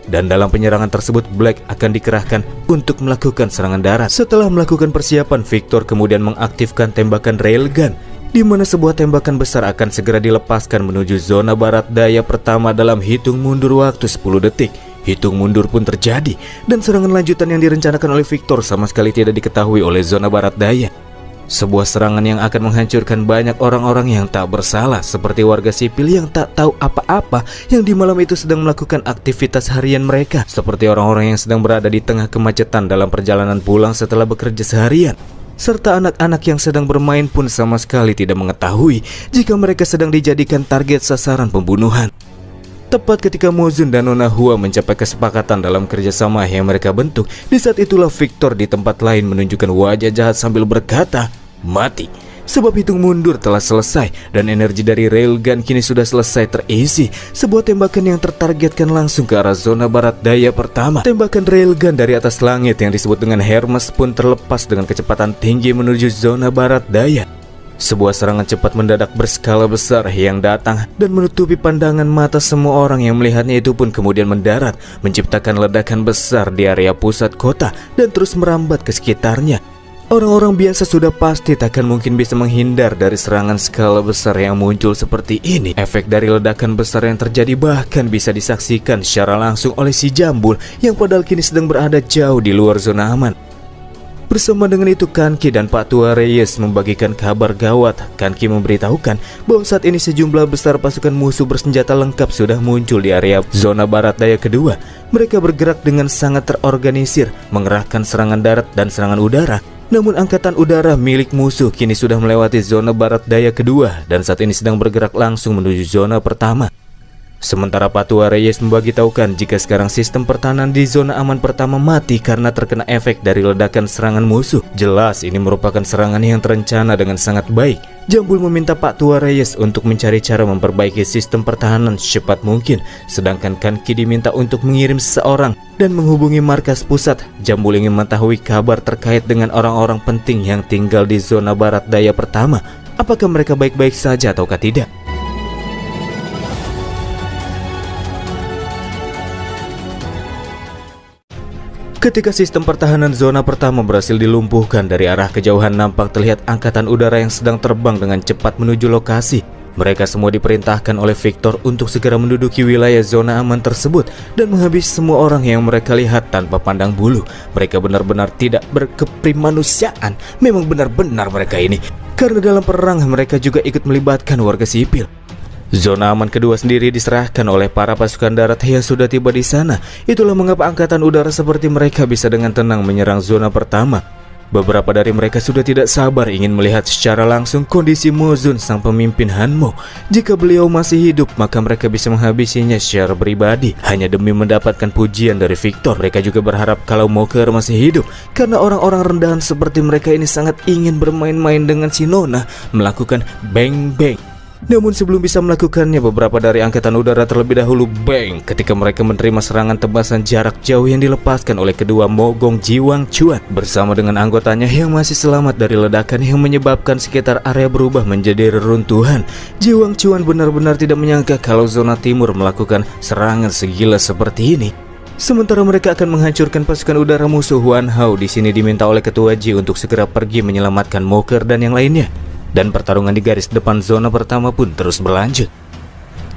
Dan dalam penyerangan tersebut, Black akan dikerahkan untuk melakukan serangan darat. Setelah melakukan persiapan, Victor kemudian mengaktifkan tembakan railgun, di mana sebuah tembakan besar akan segera dilepaskan menuju zona barat daya pertama dalam hitung mundur waktu 10 detik. Hitung mundur pun terjadi, dan serangan lanjutan yang direncanakan oleh Victor sama sekali tidak diketahui oleh zona barat daya. Sebuah serangan yang akan menghancurkan banyak orang-orang yang tak bersalah, seperti warga sipil yang tak tahu apa-apa yang di malam itu sedang melakukan aktivitas harian mereka, seperti orang-orang yang sedang berada di tengah kemacetan dalam perjalanan pulang setelah bekerja seharian. Serta anak-anak yang sedang bermain pun sama sekali tidak mengetahui jika mereka sedang dijadikan target sasaran pembunuhan. Tepat ketika Mozun dan Nona Hua mencapai kesepakatan dalam kerjasama yang mereka bentuk, di saat itulah Victor di tempat lain menunjukkan wajah jahat sambil berkata, "Mati." Sebab hitung mundur telah selesai dan energi dari railgun kini sudah selesai terisi. Sebuah tembakan yang tertargetkan langsung ke arah zona barat daya pertama. Tembakan railgun dari atas langit yang disebut dengan Hermes pun terlepas dengan kecepatan tinggi menuju zona barat daya. Sebuah serangan cepat mendadak berskala besar yang datang dan menutupi pandangan mata semua orang yang melihatnya itu pun kemudian mendarat, menciptakan ledakan besar di area pusat kota dan terus merambat ke sekitarnya. Orang-orang biasa sudah pasti takkan mungkin bisa menghindar dari serangan skala besar yang muncul seperti ini. Efek dari ledakan besar yang terjadi bahkan bisa disaksikan secara langsung oleh si Jambul yang padahal kini sedang berada jauh di luar zona aman. Bersama dengan itu, Kanki dan Pak Tua Reyes membagikan kabar gawat. Kanki memberitahukan bahwa saat ini sejumlah besar pasukan musuh bersenjata lengkap sudah muncul di area zona barat daya kedua. Mereka bergerak dengan sangat terorganisir, mengerahkan serangan darat dan serangan udara. Namun angkatan udara milik musuh kini sudah melewati zona barat daya kedua dan saat ini sedang bergerak langsung menuju zona pertama. Sementara Patua Reyes memberitahukan jika sekarang sistem pertahanan di zona aman pertama mati karena terkena efek dari ledakan serangan musuh. Jelas ini merupakan serangan yang terencana dengan sangat baik. Jambul meminta Pak Tua Reyes untuk mencari cara memperbaiki sistem pertahanan secepat mungkin, sedangkan Kanki diminta untuk mengirim seseorang dan menghubungi markas pusat. Jambul ingin mengetahui kabar terkait dengan orang-orang penting yang tinggal di zona barat daya pertama. Apakah mereka baik-baik saja ataukah tidak? Ketika sistem pertahanan zona pertama berhasil dilumpuhkan, dari arah kejauhan nampak terlihat angkatan udara yang sedang terbang dengan cepat menuju lokasi. Mereka semua diperintahkan oleh Victor untuk segera menduduki wilayah zona aman tersebut dan menghabisi semua orang yang mereka lihat tanpa pandang bulu. Mereka benar-benar tidak berkeprimanusiaan. Memang benar-benar mereka ini. Karena dalam perang mereka juga ikut melibatkan warga sipil. Zona aman kedua sendiri diserahkan oleh para pasukan darat yang sudah tiba di sana. Itulah mengapa angkatan udara seperti mereka bisa dengan tenang menyerang zona pertama. Beberapa dari mereka sudah tidak sabar ingin melihat secara langsung kondisi Mozun, sang pemimpin Hanmo. Jika beliau masih hidup, maka mereka bisa menghabisinya secara pribadi hanya demi mendapatkan pujian dari Victor. Mereka juga berharap kalau Moker masih hidup, karena orang-orang rendahan seperti mereka ini sangat ingin bermain-main dengan si Nona, melakukan bang-bang. Namun sebelum bisa melakukannya, beberapa dari angkatan udara terlebih dahulu bang ketika mereka menerima serangan tebasan jarak jauh yang dilepaskan oleh kedua Mogong Jiwang Chuan bersama dengan anggotanya yang masih selamat dari ledakan yang menyebabkan sekitar area berubah menjadi reruntuhan. Jiwang Chuan benar-benar tidak menyangka kalau zona timur melakukan serangan segila seperti ini. Sementara mereka akan menghancurkan pasukan udara musuh, Wan Hao di sini diminta oleh ketua Ji untuk segera pergi menyelamatkan Moker dan yang lainnya. Dan pertarungan di garis depan zona pertama pun terus berlanjut.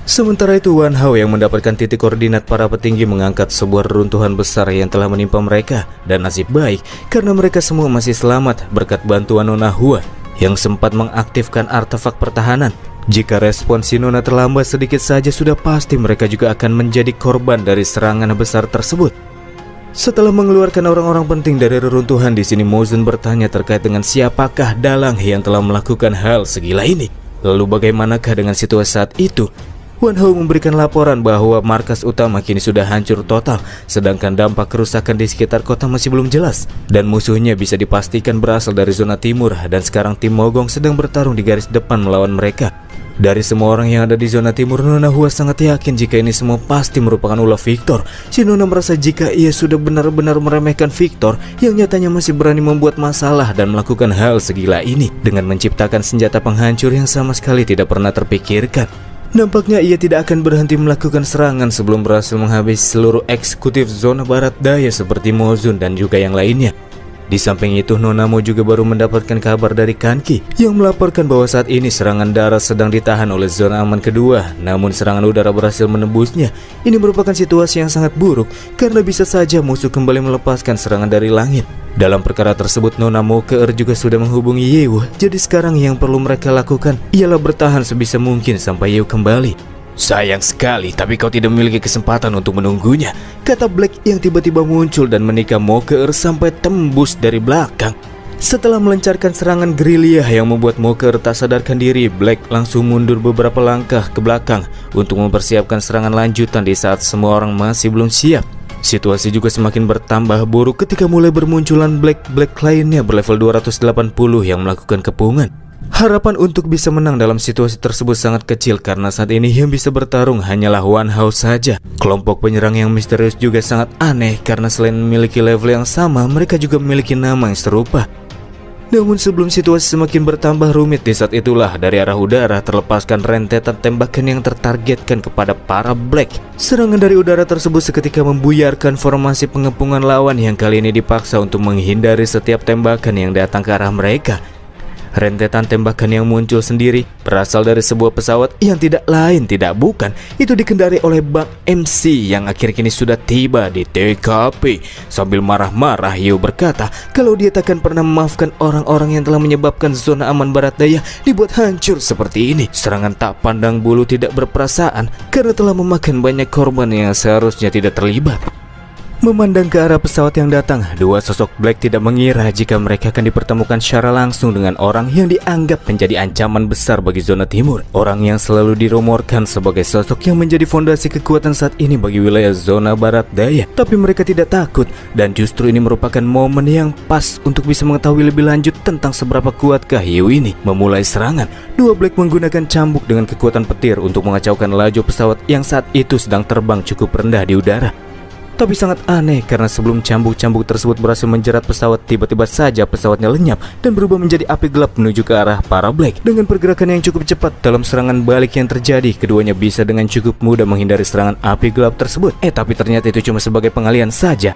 Sementara itu, Wan Hao yang mendapatkan titik koordinat para petinggi mengangkat sebuah reruntuhan besar yang telah menimpa mereka. Dan nasib baik karena mereka semua masih selamat berkat bantuan Nona Hua yang sempat mengaktifkan artefak pertahanan. Jika respon si Nona terlambat sedikit saja, sudah pasti mereka juga akan menjadi korban dari serangan besar tersebut. Setelah mengeluarkan orang-orang penting dari reruntuhan, di sini Muzun bertanya terkait dengan siapakah dalang yang telah melakukan hal segila ini. Lalu bagaimanakah dengan situasi saat itu? Wan Hao memberikan laporan bahwa markas utama kini sudah hancur total, sedangkan dampak kerusakan di sekitar kota masih belum jelas, dan musuhnya bisa dipastikan berasal dari zona timur, dan sekarang tim Mogong sedang bertarung di garis depan melawan mereka. Dari semua orang yang ada di zona timur, Nona Hua sangat yakin jika ini semua pasti merupakan ulah Victor. Si Nona merasa jika ia sudah benar-benar meremehkan Victor yang nyatanya masih berani membuat masalah dan melakukan hal segila ini dengan menciptakan senjata penghancur yang sama sekali tidak pernah terpikirkan. Nampaknya ia tidak akan berhenti melakukan serangan sebelum berhasil menghabisi seluruh eksekutif zona barat daya seperti Mozun dan juga yang lainnya. Di samping itu, Nona Mo juga baru mendapatkan kabar dari Kanki yang melaporkan bahwa saat ini serangan darat sedang ditahan oleh zona aman kedua, namun serangan udara berhasil menembusnya. Ini merupakan situasi yang sangat buruk karena bisa saja musuh kembali melepaskan serangan dari langit. Dalam perkara tersebut, Nona Mo Keur juga sudah menghubungi Yeu, jadi sekarang yang perlu mereka lakukan ialah bertahan sebisa mungkin sampai Yeu kembali. Sayang sekali, tapi kau tidak memiliki kesempatan untuk menunggunya, kata Black yang tiba-tiba muncul dan menikam Mo Keur sampai tembus dari belakang. Setelah melancarkan serangan gerilya yang membuat Mo Keur tak sadarkan diri, Black langsung mundur beberapa langkah ke belakang untuk mempersiapkan serangan lanjutan di saat semua orang masih belum siap. Situasi juga semakin bertambah buruk ketika mulai bermunculan Black lainnya berlevel 280 yang melakukan kepungan. Harapan untuk bisa menang dalam situasi tersebut sangat kecil karena saat ini yang bisa bertarung hanyalah Wan Hao saja. Kelompok penyerang yang misterius juga sangat aneh karena selain memiliki level yang sama, mereka juga memiliki nama yang serupa. Namun sebelum situasi semakin bertambah rumit, di saat itulah dari arah udara terlepaskan rentetan tembakan yang tertargetkan kepada para Black. Serangan dari udara tersebut seketika membuyarkan formasi pengepungan lawan yang kali ini dipaksa untuk menghindari setiap tembakan yang datang ke arah mereka. Rentetan tembakan yang muncul sendiri berasal dari sebuah pesawat yang tidak lain tidak bukan itu dikendarai oleh Bang MC yang akhir kini sudah tiba di TKP. Sambil marah-marah, Yeo berkata kalau dia takkan pernah memaafkan orang-orang yang telah menyebabkan zona aman barat daya dibuat hancur seperti ini. Serangan tak pandang bulu tidak berperasaan karena telah memakan banyak korban yang seharusnya tidak terlibat. Memandang ke arah pesawat yang datang, dua sosok Black tidak mengira jika mereka akan dipertemukan secara langsung dengan orang yang dianggap menjadi ancaman besar bagi zona timur. Orang yang selalu dirumorkan sebagai sosok yang menjadi fondasi kekuatan saat ini bagi wilayah zona barat daya. Tapi mereka tidak takut dan justru ini merupakan momen yang pas untuk bisa mengetahui lebih lanjut tentang seberapa kuatkah Yeo ini. Memulai serangan, dua Black menggunakan cambuk dengan kekuatan petir untuk mengacaukan laju pesawat yang saat itu sedang terbang cukup rendah di udara. Tapi sangat aneh karena sebelum cambuk-cambuk tersebut berhasil menjerat pesawat, tiba-tiba saja pesawatnya lenyap dan berubah menjadi api gelap menuju ke arah para Black. Dengan pergerakan yang cukup cepat dalam serangan balik yang terjadi, keduanya bisa dengan cukup mudah menghindari serangan api gelap tersebut. Tapi ternyata itu cuma sebagai pengalian saja.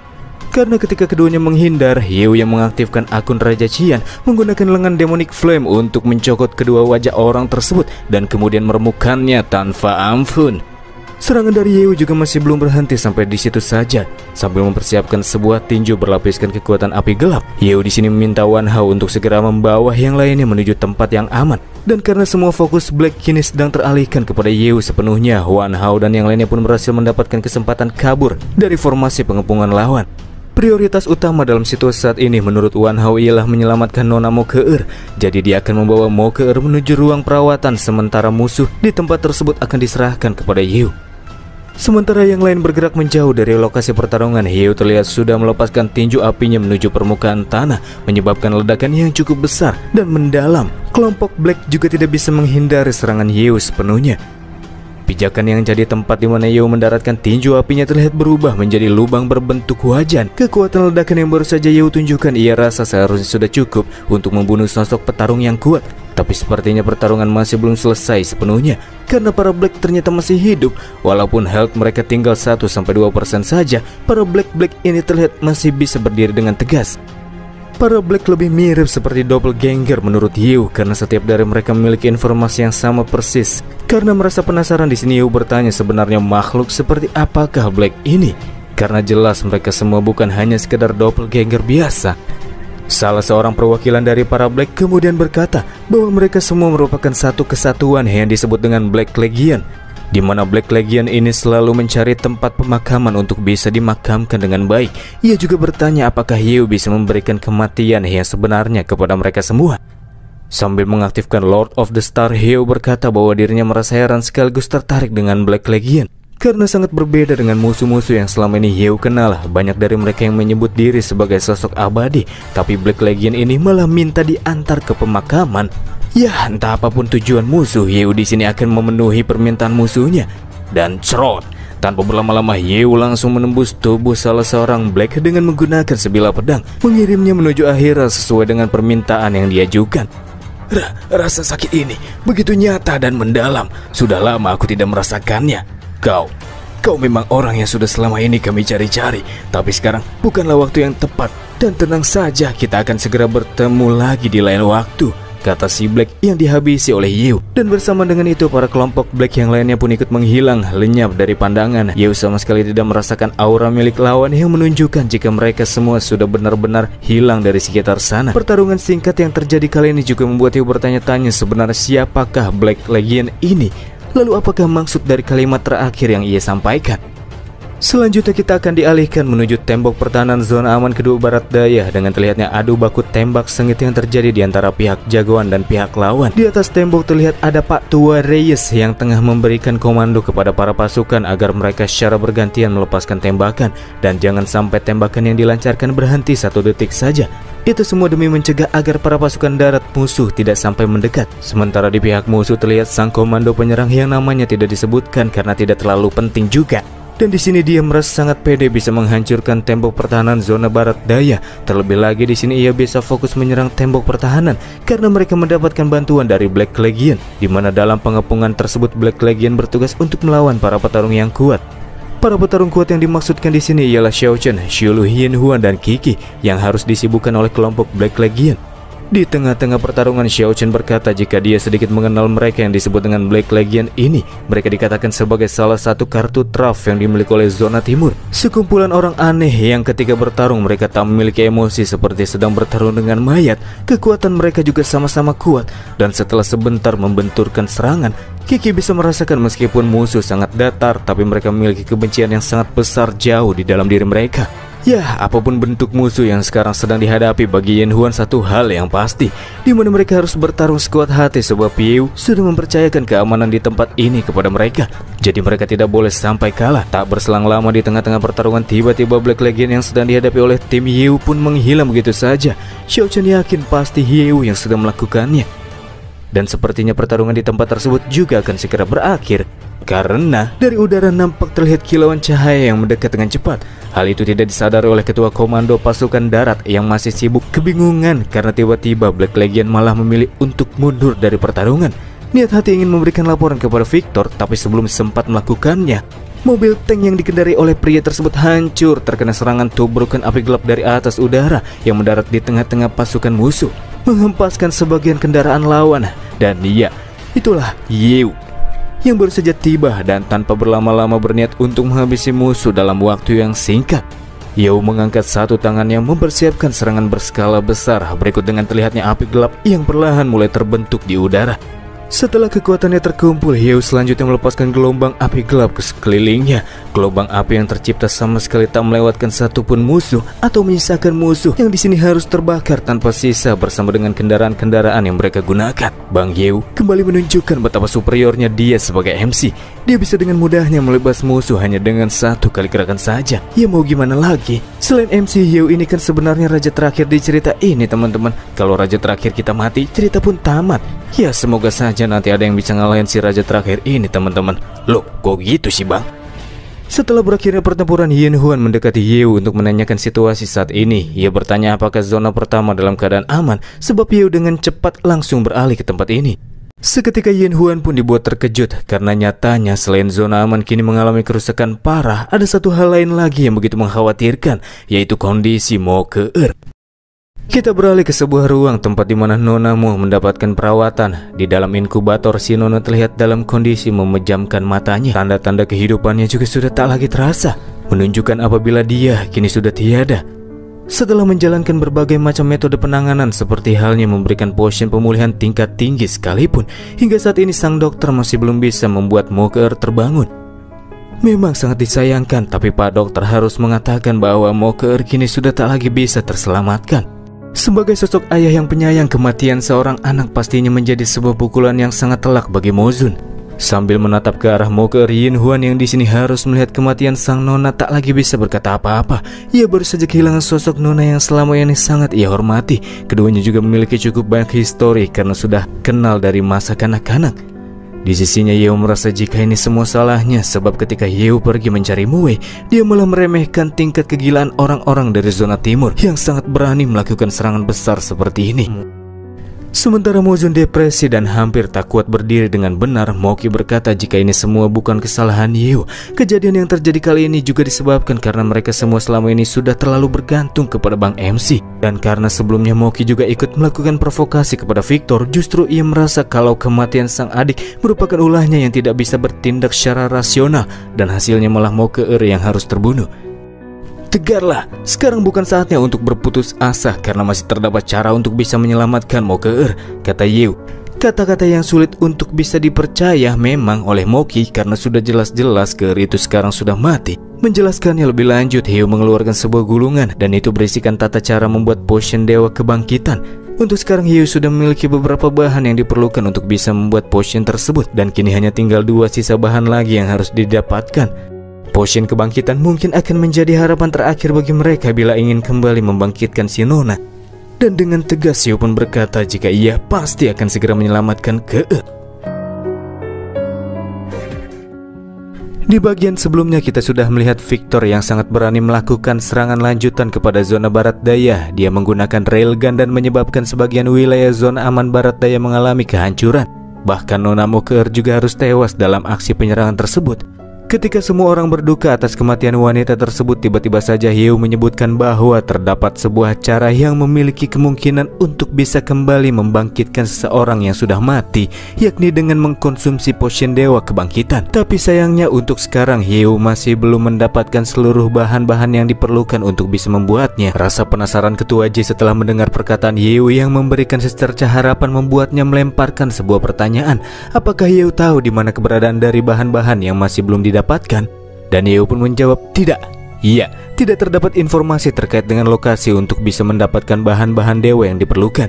Karena ketika keduanya menghindar, Yeo yang mengaktifkan akun Raja Qian menggunakan lengan Demonic Flame untuk mencokot kedua wajah orang tersebut dan kemudian meremukannya tanpa ampun. Serangan dari Yeo juga masih belum berhenti sampai di situ saja. Sambil mempersiapkan sebuah tinju berlapiskan kekuatan api gelap, Yeo di sini meminta Wan Hao untuk segera membawa yang lainnya menuju tempat yang aman. Dan karena semua fokus Black kini sedang teralihkan kepada Yeo sepenuhnya, Wan Hao dan yang lainnya pun berhasil mendapatkan kesempatan kabur dari formasi pengepungan lawan. Prioritas utama dalam situasi saat ini menurut Wan Hao ialah menyelamatkan Nona Mo Keur. Jadi dia akan membawa Mo Keur menuju ruang perawatan sementara musuh di tempat tersebut akan diserahkan kepada Yeo. Sementara yang lain bergerak menjauh dari lokasi pertarungan, Yeo terlihat sudah melepaskan tinju apinya menuju permukaan tanah, menyebabkan ledakan yang cukup besar dan mendalam. Kelompok Black juga tidak bisa menghindari serangan Yeo sepenuhnya. Pijakan yang jadi tempat di mana Yeo mendaratkan tinju apinya terlihat berubah menjadi lubang berbentuk wajan. Kekuatan ledakan yang baru saja Yeo tunjukkan ia rasa seharusnya sudah cukup untuk membunuh sosok petarung yang kuat. Tapi sepertinya pertarungan masih belum selesai sepenuhnya karena para Black ternyata masih hidup. Walaupun health mereka tinggal 1-2% saja, para Black ini terlihat masih bisa berdiri dengan tegas. Para Black lebih mirip seperti doppelganger menurut Yeo karena setiap dari mereka memiliki informasi yang sama persis. Karena merasa penasaran, di sini Yeo bertanya sebenarnya makhluk seperti apakah Black ini, karena jelas mereka semua bukan hanya sekedar doppelganger biasa. Salah seorang perwakilan dari para Black kemudian berkata bahwa mereka semua merupakan satu kesatuan yang disebut dengan Black Legion, di mana Black Legion ini selalu mencari tempat pemakaman untuk bisa dimakamkan dengan baik. Ia juga bertanya apakah Yeo bisa memberikan kematian yang sebenarnya kepada mereka semua. Sambil mengaktifkan Lord of the Star, Yeo berkata bahwa dirinya merasa heran sekaligus tertarik dengan Black Legion karena sangat berbeda dengan musuh-musuh yang selama ini Yeo kenal. Banyak dari mereka yang menyebut diri sebagai sosok abadi, tapi Black Legion ini malah minta diantar ke pemakaman. Ya, entah apapun tujuan musuh, Yeo di sini akan memenuhi permintaan musuhnya. Dan cerot, tanpa berlama-lama Yeo langsung menembus tubuh salah seorang Black dengan menggunakan sebilah pedang, mengirimnya menuju akhirat sesuai dengan permintaan yang diajukan. Rasa sakit ini begitu nyata dan mendalam. Sudah lama aku tidak merasakannya. Kau memang orang yang sudah selama ini kami cari-cari, tapi sekarang bukanlah waktu yang tepat. Dan tenang saja, kita akan segera bertemu lagi di lain waktu, kata si Black yang dihabisi oleh Yeo. Dan bersama dengan itu para kelompok Black yang lainnya pun ikut menghilang lenyap dari pandangan. Yeo sama sekali tidak merasakan aura milik lawan yang menunjukkan jika mereka semua sudah benar-benar hilang dari sekitar sana. Pertarungan singkat yang terjadi kali ini juga membuat Yeo bertanya-tanya sebenarnya siapakah Black Legion ini. Lalu apakah maksud dari kalimat terakhir yang ia sampaikan? Selanjutnya kita akan dialihkan menuju tembok pertahanan zona aman kedua barat daya dengan terlihatnya adu baku tembak sengit yang terjadi di antara pihak jagoan dan pihak lawan. Di atas tembok terlihat ada Pak Tua Reyes yang tengah memberikan komando kepada para pasukan agar mereka secara bergantian melepaskan tembakan dan jangan sampai tembakan yang dilancarkan berhenti 1 detik saja. Itu semua demi mencegah agar para pasukan darat musuh tidak sampai mendekat. Sementara di pihak musuh terlihat sang komando penyerang yang namanya tidak disebutkan karena tidak terlalu penting juga. Dan di sini dia merasa sangat pede bisa menghancurkan tembok pertahanan zona barat daya. Terlebih lagi di sini ia bisa fokus menyerang tembok pertahanan karena mereka mendapatkan bantuan dari Black Legion, di mana dalam pengepungan tersebut Black Legion bertugas untuk melawan para petarung yang kuat. Para petarung kuat yang dimaksudkan di sini ialah Xiao Chen, Xiulu, Yin Huan, dan Kiki yang harus disibukkan oleh kelompok Black Legion. Di tengah-tengah pertarungan, Xiao Chen berkata jika dia sedikit mengenal mereka yang disebut dengan Black Legion ini. Mereka dikatakan sebagai salah satu kartu traf yang dimiliki oleh zona timur. Sekumpulan orang aneh yang ketika bertarung mereka tak memiliki emosi seperti sedang bertarung dengan mayat. Kekuatan mereka juga sama-sama kuat. Dan setelah sebentar membenturkan serangan, Kiki bisa merasakan meskipun musuh sangat datar, tapi mereka memiliki kebencian yang sangat besar jauh di dalam diri mereka. Ya, apapun bentuk musuh yang sekarang sedang dihadapi, bagi Yin Huan satu hal yang pasti, di mana mereka harus bertarung sekuat hati sebab Yeo sudah mempercayakan keamanan di tempat ini kepada mereka. Jadi mereka tidak boleh sampai kalah. Tak berselang lama di tengah-tengah pertarungan, tiba-tiba Black Legion yang sedang dihadapi oleh tim Yeo pun menghilang begitu saja. Xiao Chen yakin pasti Yeo yang sudah melakukannya. Dan sepertinya pertarungan di tempat tersebut juga akan segera berakhir, karena dari udara nampak terlihat kilauan cahaya yang mendekat dengan cepat. Hal itu tidak disadari oleh ketua komando pasukan darat yang masih sibuk kebingungan karena tiba-tiba Black Legion malah memilih untuk mundur dari pertarungan. Niat hati ingin memberikan laporan kepada Victor, tapi sebelum sempat melakukannya, mobil tank yang dikendarai oleh pria tersebut hancur terkena serangan tubrukan api gelap dari atas udara yang mendarat di tengah-tengah pasukan musuh, menghempaskan sebagian kendaraan lawan. Dan dia, itulah Yeo yang baru saja tiba dan tanpa berlama-lama berniat untuk menghabisi musuh dalam waktu yang singkat. Yeo mengangkat satu tangannya mempersiapkan serangan berskala besar. Berikut dengan terlihatnya api gelap yang perlahan mulai terbentuk di udara. Setelah kekuatannya terkumpul, Yeo selanjutnya melepaskan gelombang api gelap ke sekelilingnya. Gelombang api yang tercipta sama sekali tak melewatkan satupun musuh atau menyisakan musuh yang di sini harus terbakar tanpa sisa bersama dengan kendaraan-kendaraan yang mereka gunakan. Bang Yeo kembali menunjukkan betapa superiornya dia sebagai MC. Dia bisa dengan mudahnya melebas musuh hanya dengan satu kali gerakan saja. Ya mau gimana lagi? Selain MC, Yeo ini kan sebenarnya raja terakhir di cerita ini, teman-teman. Kalau raja terakhir kita mati, cerita pun tamat. Ya semoga saja nanti ada yang bisa ngalahin si raja terakhir ini, teman-teman. Loh, kok gitu sih bang? Setelah berakhirnya pertempuran, Yin Huan mendekati Yeo untuk menanyakan situasi saat ini. Ia bertanya apakah zona pertama dalam keadaan aman, sebab Yeo dengan cepat langsung beralih ke tempat ini. Seketika Yin Huan pun dibuat terkejut karena nyatanya selain zona aman kini mengalami kerusakan parah, ada satu hal lain lagi yang begitu mengkhawatirkan, yaitu kondisi Mo Ke-er. Kita beralih ke sebuah ruang tempat di mana Nona Mo mendapatkan perawatan. Di dalam inkubator, si Nona terlihat dalam kondisi memejamkan matanya. Tanda-tanda kehidupannya juga sudah tak lagi terasa, menunjukkan apabila dia kini sudah tiada. Setelah menjalankan berbagai macam metode penanganan seperti halnya memberikan potion pemulihan tingkat tinggi sekalipun, hingga saat ini sang dokter masih belum bisa membuat Moke terbangun. Memang sangat disayangkan, tapi Pak Dokter harus mengatakan bahwa Moke kini sudah tak lagi bisa terselamatkan. Sebagai sosok ayah yang penyayang, kematian seorang anak pastinya menjadi sebuah pukulan yang sangat telak bagi Mozun. Sambil menatap ke arah Moke, Yin Huan yang di sini harus melihat kematian sang nona tak lagi bisa berkata apa-apa. Ia baru saja kehilangan sosok nona yang selama ini sangat ia hormati. Keduanya juga memiliki cukup banyak histori karena sudah kenal dari masa kanak-kanak. Di sisinya Yeo merasa jika ini semua salahnya, sebab ketika Yeo pergi mencari Mue, dia malah meremehkan tingkat kegilaan orang-orang dari zona timur yang sangat berani melakukan serangan besar seperti ini. Sementara Mozun depresi dan hampir tak kuat berdiri dengan benar, Moki berkata jika ini semua bukan kesalahan Yeo. Kejadian yang terjadi kali ini juga disebabkan karena mereka semua selama ini sudah terlalu bergantung kepada Bang MC. Dan karena sebelumnya Moki juga ikut melakukan provokasi kepada Victor, justru ia merasa kalau kematian sang adik merupakan ulahnya yang tidak bisa bertindak secara rasional, dan hasilnya malah Moke yang harus terbunuh. Tegarlah, sekarang bukan saatnya untuk berputus asa karena masih terdapat cara untuk bisa menyelamatkan Moke, kata Yeo. Kata-kata yang sulit untuk bisa dipercaya memang oleh Moki karena sudah jelas-jelas Ker itu sekarang sudah mati. Menjelaskannya lebih lanjut, Yeo mengeluarkan sebuah gulungan dan itu berisikan tata cara membuat potion dewa kebangkitan. Untuk sekarang Yeo sudah memiliki beberapa bahan yang diperlukan untuk bisa membuat potion tersebut, dan kini hanya tinggal 2 sisa bahan lagi yang harus didapatkan. Potion kebangkitan mungkin akan menjadi harapan terakhir bagi mereka bila ingin kembali membangkitkan si Nona. Dan dengan tegas Yeo pun berkata jika ia pasti akan segera menyelamatkan Ke. Di bagian sebelumnya kita sudah melihat Victor yang sangat berani melakukan serangan lanjutan kepada zona barat daya. Dia menggunakan railgun dan menyebabkan sebagian wilayah zona aman barat daya mengalami kehancuran. Bahkan Nona Moke juga harus tewas dalam aksi penyerangan tersebut. Ketika semua orang berduka atas kematian wanita tersebut, tiba-tiba saja Yeo menyebutkan bahwa terdapat sebuah cara yang memiliki kemungkinan untuk bisa kembali membangkitkan seseorang yang sudah mati, yakni dengan mengkonsumsi potion dewa kebangkitan. Tapi sayangnya untuk sekarang Yeo masih belum mendapatkan seluruh bahan-bahan yang diperlukan untuk bisa membuatnya. Rasa penasaran Ketua J setelah mendengar perkataan Yeo yang memberikan secercah harapan membuatnya melemparkan sebuah pertanyaan. Apakah Yeo tahu di mana keberadaan dari bahan-bahan yang masih belum didapatkan? Dan Yeo pun menjawab tidak. Iya, tidak terdapat informasi terkait dengan lokasi untuk bisa mendapatkan bahan-bahan dewa yang diperlukan.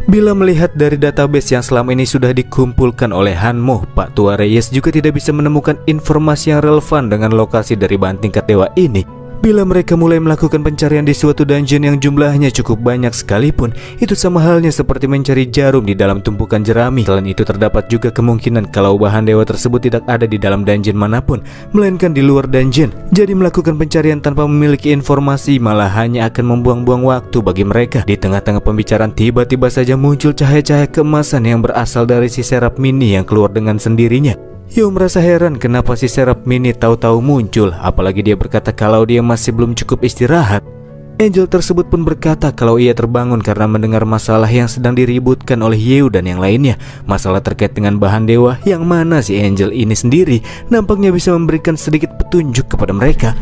Bila melihat dari database yang selama ini sudah dikumpulkan oleh Hanmo, Pak Tua Reyes juga tidak bisa menemukan informasi yang relevan dengan lokasi dari bahan tingkat dewa ini. Bila mereka mulai melakukan pencarian di suatu dungeon yang jumlahnya cukup banyak sekalipun, itu sama halnya seperti mencari jarum di dalam tumpukan jerami. Selain itu terdapat juga kemungkinan kalau bahan dewa tersebut tidak ada di dalam dungeon manapun, melainkan di luar dungeon. Jadi melakukan pencarian tanpa memiliki informasi malah hanya akan membuang-buang waktu bagi mereka. Di tengah-tengah pembicaraan tiba-tiba saja muncul cahaya-cahaya keemasan yang berasal dari si serap mini yang keluar dengan sendirinya. Yeo merasa heran kenapa si serap mini tahu-tahu muncul, apalagi dia berkata kalau dia masih belum cukup istirahat. Angel tersebut pun berkata kalau ia terbangun karena mendengar masalah yang sedang diributkan oleh Yeo dan yang lainnya. Masalah terkait dengan bahan dewa yang mana si Angel ini sendiri nampaknya bisa memberikan sedikit petunjuk kepada mereka.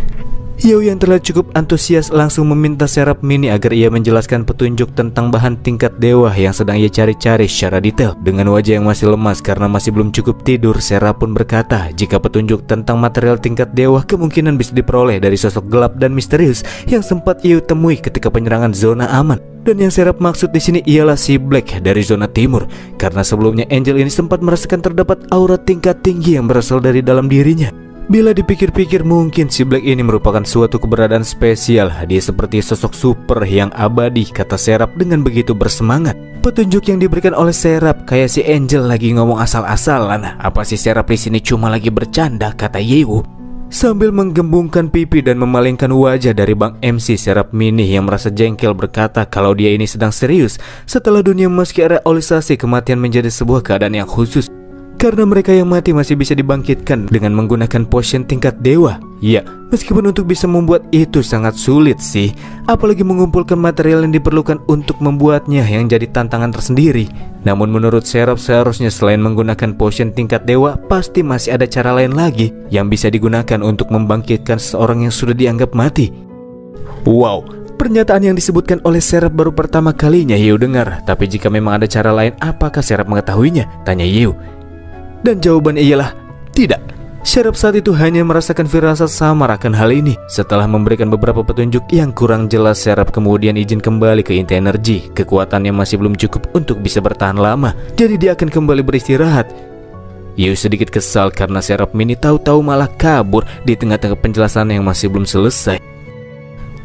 Yeo yang terlihat cukup antusias langsung meminta serap mini agar ia menjelaskan petunjuk tentang bahan tingkat dewa yang sedang ia cari-cari secara detail. Dengan wajah yang masih lemas karena masih belum cukup tidur, Serap pun berkata jika petunjuk tentang material tingkat dewa kemungkinan bisa diperoleh dari sosok gelap dan misterius yang sempat Yeo temui ketika penyerangan zona aman. Dan yang Serap maksud di sini ialah si Black dari zona timur, karena sebelumnya Angel ini sempat merasakan terdapat aura tingkat tinggi yang berasal dari dalam dirinya. Bila dipikir-pikir mungkin si Black ini merupakan suatu keberadaan spesial. Dia seperti sosok super yang abadi, kata Serap dengan begitu bersemangat. Petunjuk yang diberikan oleh Serap kayak si Angel lagi ngomong asal-asalan. Apa si Serap di sini cuma lagi bercanda, kata Yeo. Sambil menggembungkan pipi dan memalingkan wajah dari Bang MC, Serap Mini yang merasa jengkel berkata kalau dia ini sedang serius setelah dunia memasuki realisasi kematian menjadi sebuah keadaan yang khusus. Karena mereka yang mati masih bisa dibangkitkan dengan menggunakan potion tingkat dewa. Ya, meskipun untuk bisa membuat itu sangat sulit sih, apalagi mengumpulkan material yang diperlukan untuk membuatnya yang jadi tantangan tersendiri. Namun menurut Serap seharusnya selain menggunakan potion tingkat dewa, pasti masih ada cara lain lagi yang bisa digunakan untuk membangkitkan seseorang yang sudah dianggap mati. Wow, Pernyataan yang disebutkan oleh Serap baru pertama kalinya Yeo dengar. Tapi jika memang ada cara lain, apakah Serap mengetahuinya? Tanya Yeo. Dan jawabannya ialah tidak. Serap saat itu hanya merasakan firasat samar akan hal ini. Setelah memberikan beberapa petunjuk yang kurang jelas, Serap kemudian izin kembali ke inti energi. Kekuatannya masih belum cukup untuk bisa bertahan lama, jadi dia akan kembali beristirahat. Yeo sedikit kesal karena Serap Mini tahu-tahu malah kabur di tengah-tengah penjelasan yang masih belum selesai.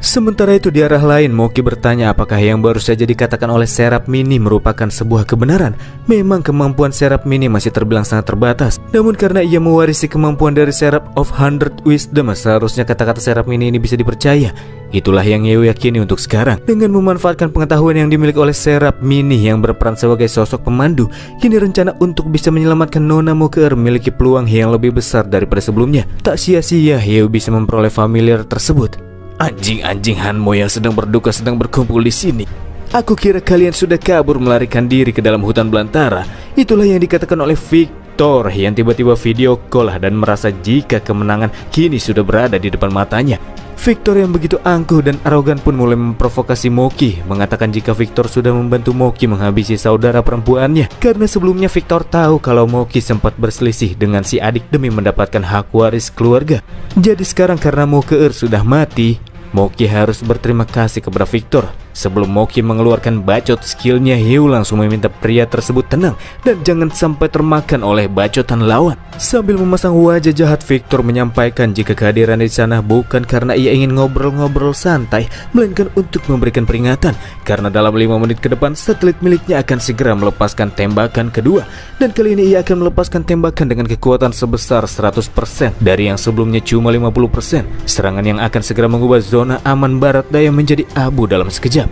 Sementara itu di arah lain, Moki bertanya apakah yang baru saja dikatakan oleh Serap Mini merupakan sebuah kebenaran. Memang kemampuan Serap Mini masih terbilang sangat terbatas. Namun karena ia mewarisi kemampuan dari Serap of 100 Wisdom, seharusnya kata-kata Serap Mini ini bisa dipercaya. Itulah yang Yeo yakini untuk sekarang. Dengan memanfaatkan pengetahuan yang dimiliki oleh Serap Mini yang berperan sebagai sosok pemandu, kini rencana untuk bisa menyelamatkan Nona Mokeer memiliki peluang yang lebih besar daripada sebelumnya. Tak sia-sia Yeo bisa memperoleh familiar tersebut. Anjing-anjing Hanmo yang sedang berduka sedang berkumpul di sini. Aku kira kalian sudah kabur melarikan diri ke dalam hutan belantara. Itulah yang dikatakan oleh Victor yang tiba-tiba video call dan merasa jika kemenangan kini sudah berada di depan matanya. Victor yang begitu angkuh dan arogan pun mulai memprovokasi Moki, mengatakan jika Victor sudah membantu Moki menghabisi saudara perempuannya. Karena sebelumnya Victor tahu kalau Moki sempat berselisih dengan si adik demi mendapatkan hak waris keluarga. Jadi sekarang karena Mokeer sudah mati, Moki harus berterima kasih kepada Victor. Sebelum Moki mengeluarkan bacot skillnya, Yeo langsung meminta pria tersebut tenang dan jangan sampai termakan oleh bacotan lawan. Sambil memasang wajah jahat, Victor menyampaikan jika kehadiran di sana bukan karena ia ingin ngobrol-ngobrol santai, melainkan untuk memberikan peringatan. Karena dalam 5 menit ke depan, satelit miliknya akan segera melepaskan tembakan kedua. Dan kali ini ia akan melepaskan tembakan dengan kekuatan sebesar 100% dari yang sebelumnya cuma 50%. Serangan yang akan segera mengubah zona aman barat daya menjadi abu dalam sekejap.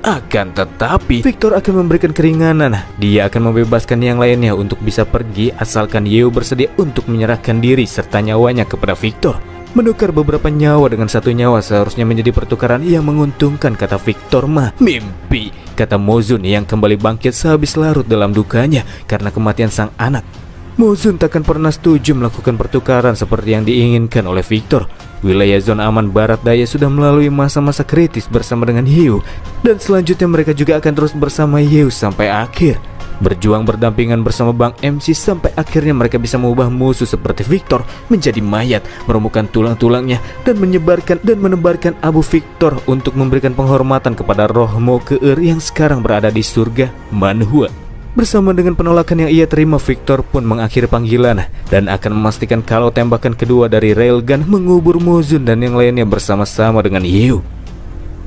Akan tetapi, Victor akan memberikan keringanan. Dia akan membebaskan yang lainnya untuk bisa pergi asalkan Yeo bersedia untuk menyerahkan diri serta nyawanya kepada Victor. Menukar beberapa nyawa dengan satu nyawa seharusnya menjadi pertukaran yang menguntungkan, kata Victor mah. Mimpi, kata Mozun yang kembali bangkit sehabis larut dalam dukanya karena kematian sang anak. Mozun takkan pernah setuju melakukan pertukaran seperti yang diinginkan oleh Victor. Wilayah zona aman barat daya sudah melalui masa-masa kritis bersama dengan Yeo, dan selanjutnya mereka juga akan terus bersama Yeo sampai akhir. Berjuang berdampingan bersama Bang MC sampai akhirnya mereka bisa mengubah musuh seperti Victor menjadi mayat, meremukan tulang-tulangnya dan menyebarkan dan menebarkan abu Victor untuk memberikan penghormatan kepada roh Mokeer yang sekarang berada di surga Manhua. Bersama dengan penolakan yang ia terima, Victor pun mengakhiri panggilan dan akan memastikan kalau tembakan kedua dari railgun mengubur Mozun dan yang lainnya bersama-sama dengan Yeo.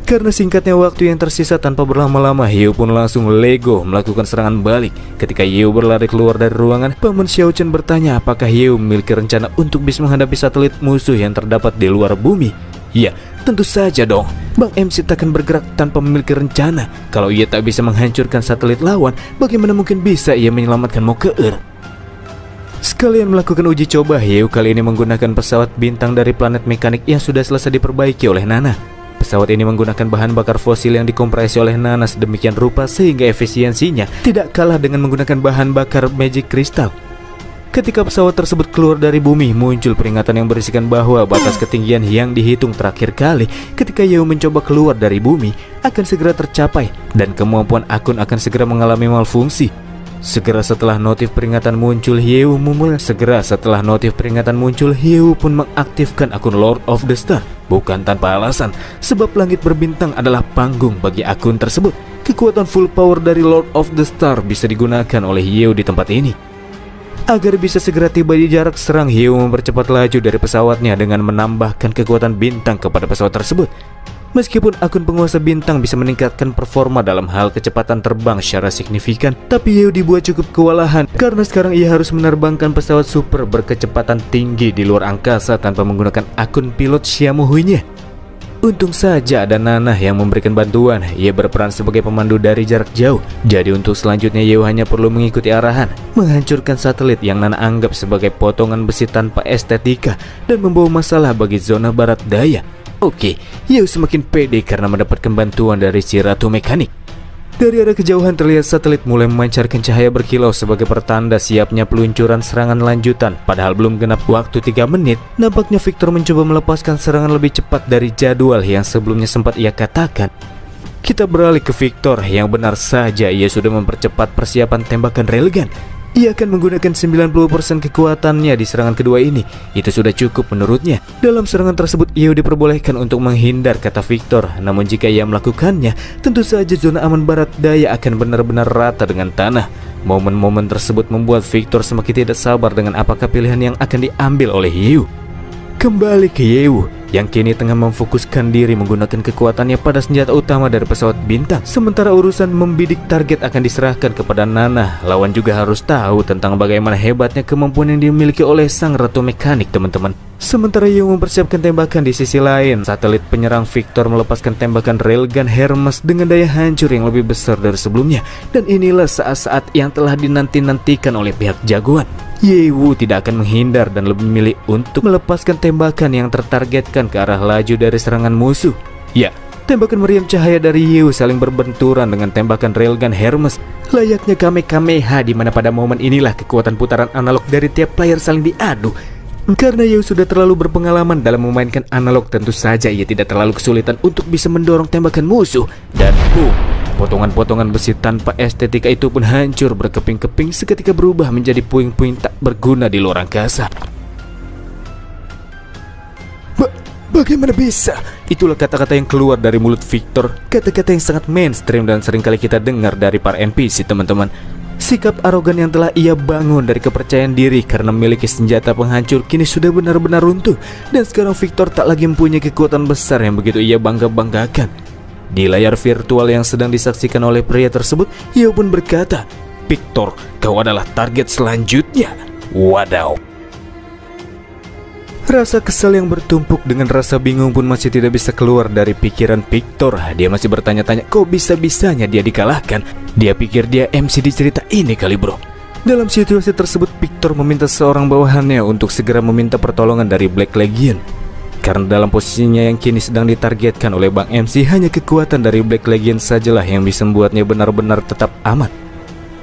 Karena singkatnya waktu yang tersisa tanpa berlama-lama, Yeo pun langsung lego melakukan serangan balik. Ketika Yeo berlari keluar dari ruangan, Paman Xiao Chen bertanya apakah Yeo memiliki rencana untuk bisa menghadapi satelit musuh yang terdapat di luar bumi. Ya, tentu saja dong. Bang MC takkan bergerak tanpa memiliki rencana. Kalau ia tak bisa menghancurkan satelit lawan, bagaimana mungkin bisa ia menyelamatkan Mokeer? Sekalian melakukan uji coba, Yeo kali ini menggunakan pesawat bintang dari planet mekanik yang sudah selesai diperbaiki oleh Nana. Pesawat ini menggunakan bahan bakar fosil yang dikompresi oleh Nana sedemikian rupa sehingga efisiensinya tidak kalah dengan menggunakan bahan bakar magic crystal. Ketika pesawat tersebut keluar dari bumi, muncul peringatan yang berisikan bahwa batas ketinggian yang dihitung terakhir kali ketika Yeo mencoba keluar dari bumi akan segera tercapai dan kemampuan akun akan segera mengalami malfungsi. Segera setelah notif peringatan muncul, Yeo pun mengaktifkan akun Lord of the Star. Bukan tanpa alasan, sebab langit berbintang adalah panggung bagi akun tersebut. Kekuatan full power dari Lord of the Star bisa digunakan oleh Yeo di tempat ini. Agar bisa segera tiba di jarak serang, Yeo mempercepat laju dari pesawatnya dengan menambahkan kekuatan bintang kepada pesawat tersebut. Meskipun akun penguasa bintang bisa meningkatkan performa dalam hal kecepatan terbang secara signifikan, tapi Yeo dibuat cukup kewalahan karena sekarang ia harus menerbangkan pesawat super berkecepatan tinggi di luar angkasa tanpa menggunakan akun pilot Xiaomuhui-nya. Untung saja ada Nana yang memberikan bantuan. Ia berperan sebagai pemandu dari jarak jauh. Jadi untuk selanjutnya Yeo hanya perlu mengikuti arahan, menghancurkan satelit yang Nana anggap sebagai potongan besi tanpa estetika dan membawa masalah bagi zona barat daya. Oke, Yeo semakin pede karena mendapatkan bantuan dari si Ratu Mekanik. Dari arah kejauhan terlihat satelit mulai memancarkan cahaya berkilau sebagai pertanda siapnya peluncuran serangan lanjutan. Padahal belum genap waktu 3 menit, nampaknya Victor mencoba melepaskan serangan lebih cepat dari jadwal yang sebelumnya sempat ia katakan. Kita beralih ke Victor yang benar saja ia sudah mempercepat persiapan tembakan railgun. Ia akan menggunakan 90% kekuatannya di serangan kedua ini. Itu sudah cukup menurutnya. Dalam serangan tersebut ia diperbolehkan untuk menghindar, kata Victor. Namun jika ia melakukannya, tentu saja zona aman barat daya akan benar-benar rata dengan tanah. Momen-momen tersebut membuat Victor semakin tidak sabar dengan apakah pilihan yang akan diambil oleh Yeu. Kembali ke Yeu yang kini tengah memfokuskan diri menggunakan kekuatannya pada senjata utama dari pesawat bintang. Sementara urusan membidik target akan diserahkan kepada Nana. Lawan juga harus tahu tentang bagaimana hebatnya kemampuan yang dimiliki oleh sang ratu mekanik, teman-teman. Sementara Yeu mempersiapkan tembakan di sisi lain, satelit penyerang Victor melepaskan tembakan railgun Hermes dengan daya hancur yang lebih besar dari sebelumnya. Dan inilah saat-saat yang telah dinanti-nantikan oleh pihak jagoan. Yeu tidak akan menghindar dan lebih memilih untuk melepaskan tembakan yang tertargetkan ke arah laju dari serangan musuh. Ya, tembakan meriam cahaya dari Yeu saling berbenturan dengan tembakan railgun Hermes. Layaknya Kamehameha, di mana pada momen inilah kekuatan putaran analog dari tiap player saling diadu. Karena Yeu sudah terlalu berpengalaman dalam memainkan analog, tentu saja ia tidak terlalu kesulitan untuk bisa mendorong tembakan musuh. Dan potongan-potongan besi tanpa estetika itu pun hancur berkeping-keping seketika berubah menjadi puing-puing tak berguna di luar angkasa. Bagaimana bisa? Itulah kata-kata yang keluar dari mulut Victor. Kata-kata yang sangat mainstream dan seringkali kita dengar dari para NPC, teman-teman. Sikap arogan yang telah ia bangun dari kepercayaan diri karena memiliki senjata penghancur kini sudah benar-benar runtuh. Dan sekarang Victor tak lagi mempunyai kekuatan besar yang begitu ia bangga-banggakan. Di layar virtual yang sedang disaksikan oleh pria tersebut, ia pun berkata, "Victor, kau adalah target selanjutnya." Wadaw. Rasa kesal yang bertumpuk dengan rasa bingung pun masih tidak bisa keluar dari pikiran Victor. Dia masih bertanya-tanya, kok bisa-bisanya dia dikalahkan? Dia pikir dia MC di cerita ini kali, bro. Dalam situasi tersebut, Victor meminta seorang bawahannya untuk segera meminta pertolongan dari Black Legion. Karena dalam posisinya yang kini sedang ditargetkan oleh Bang MC, hanya kekuatan dari Black Legion sajalah yang bisa membuatnya benar-benar tetap aman.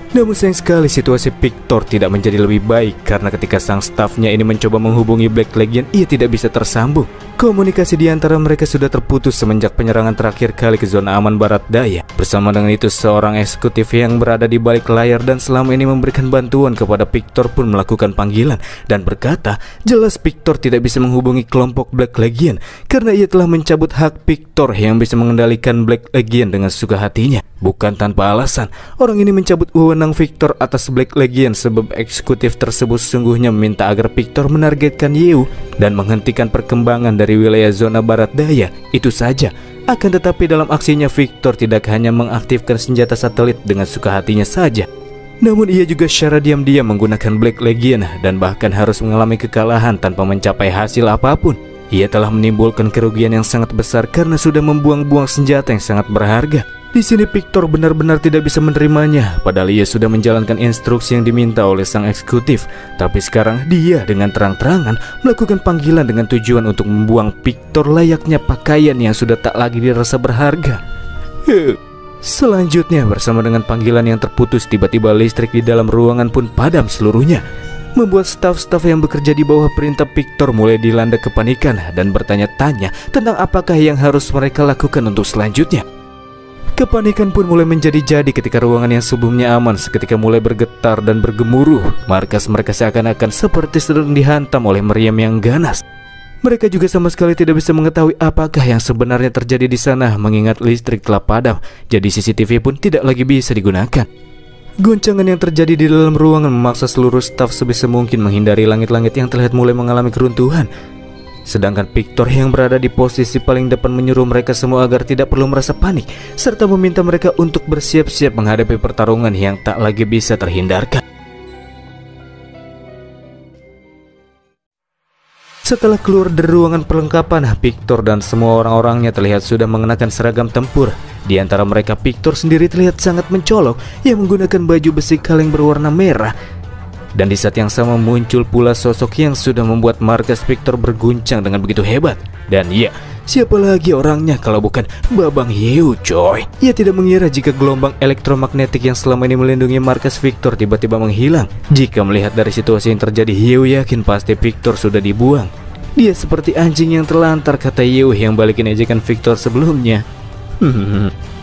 Namun sayang sekali situasi Victor tidak menjadi lebih baik karena ketika sang stafnya ini mencoba menghubungi Black Legion, ia tidak bisa tersambung. Komunikasi di antara mereka sudah terputus semenjak penyerangan terakhir kali ke zona aman barat daya. Bersama dengan itu, seorang eksekutif yang berada di balik layar dan selama ini memberikan bantuan kepada Victor pun melakukan panggilan dan berkata, jelas Victor tidak bisa menghubungi kelompok Black Legion karena ia telah mencabut hak Victor yang bisa mengendalikan Black Legion dengan suka hatinya. Bukan tanpa alasan, orang ini mencabut wewenang Victor atas Black Legion sebab eksekutif tersebut sungguhnya meminta agar Victor menargetkan Yeu dan menghentikan perkembangan dari wilayah zona barat daya. Itu saja. Akan tetapi dalam aksinya Victor tidak hanya mengaktifkan senjata satelit dengan suka hatinya saja, namun ia juga secara diam-diam menggunakan Black Legion dan bahkan harus mengalami kekalahan tanpa mencapai hasil apapun. Ia telah menimbulkan kerugian yang sangat besar karena sudah membuang-buang senjata yang sangat berharga. Di sini Victor benar-benar tidak bisa menerimanya, padahal ia sudah menjalankan instruksi yang diminta oleh sang eksekutif. Tapi sekarang dia dengan terang-terangan melakukan panggilan dengan tujuan untuk membuang Victor layaknya pakaian yang sudah tak lagi dirasa berharga. Selanjutnya, bersama dengan panggilan yang terputus, tiba-tiba listrik di dalam ruangan pun padam seluruhnya, membuat staf-staf yang bekerja di bawah perintah Victor mulai dilanda kepanikan dan bertanya-tanya tentang apakah yang harus mereka lakukan untuk selanjutnya. Kepanikan pun mulai menjadi-jadi ketika ruangan yang sebelumnya aman seketika mulai bergetar dan bergemuruh. Markas mereka seakan-akan seperti sedang dihantam oleh meriam yang ganas. Mereka juga sama sekali tidak bisa mengetahui apakah yang sebenarnya terjadi di sana mengingat listrik telah padam, jadi CCTV pun tidak lagi bisa digunakan. Goncangan yang terjadi di dalam ruangan memaksa seluruh staf sebisa mungkin menghindari langit-langit yang terlihat mulai mengalami keruntuhan. Sedangkan Victor yang berada di posisi paling depan menyuruh mereka semua agar tidak perlu merasa panik, serta meminta mereka untuk bersiap-siap menghadapi pertarungan yang tak lagi bisa terhindarkan. Setelah keluar dari ruangan perlengkapan, Victor dan semua orang-orangnya terlihat sudah mengenakan seragam tempur. Di antara mereka, Victor sendiri terlihat sangat mencolok yang menggunakan baju besi kaleng berwarna merah. Dan di saat yang sama muncul pula sosok yang sudah membuat markas Victor berguncang dengan begitu hebat. Dan iya, Siapa lagi orangnya kalau bukan Babang Yeu, coy. Ia tidak mengira jika gelombang elektromagnetik yang selama ini melindungi markas Victor tiba-tiba menghilang. Jika melihat dari situasi yang terjadi, Yeu yakin pasti Victor sudah dibuang. Dia seperti anjing yang terlantar, kata Yeu yang balikin ejekan Victor sebelumnya.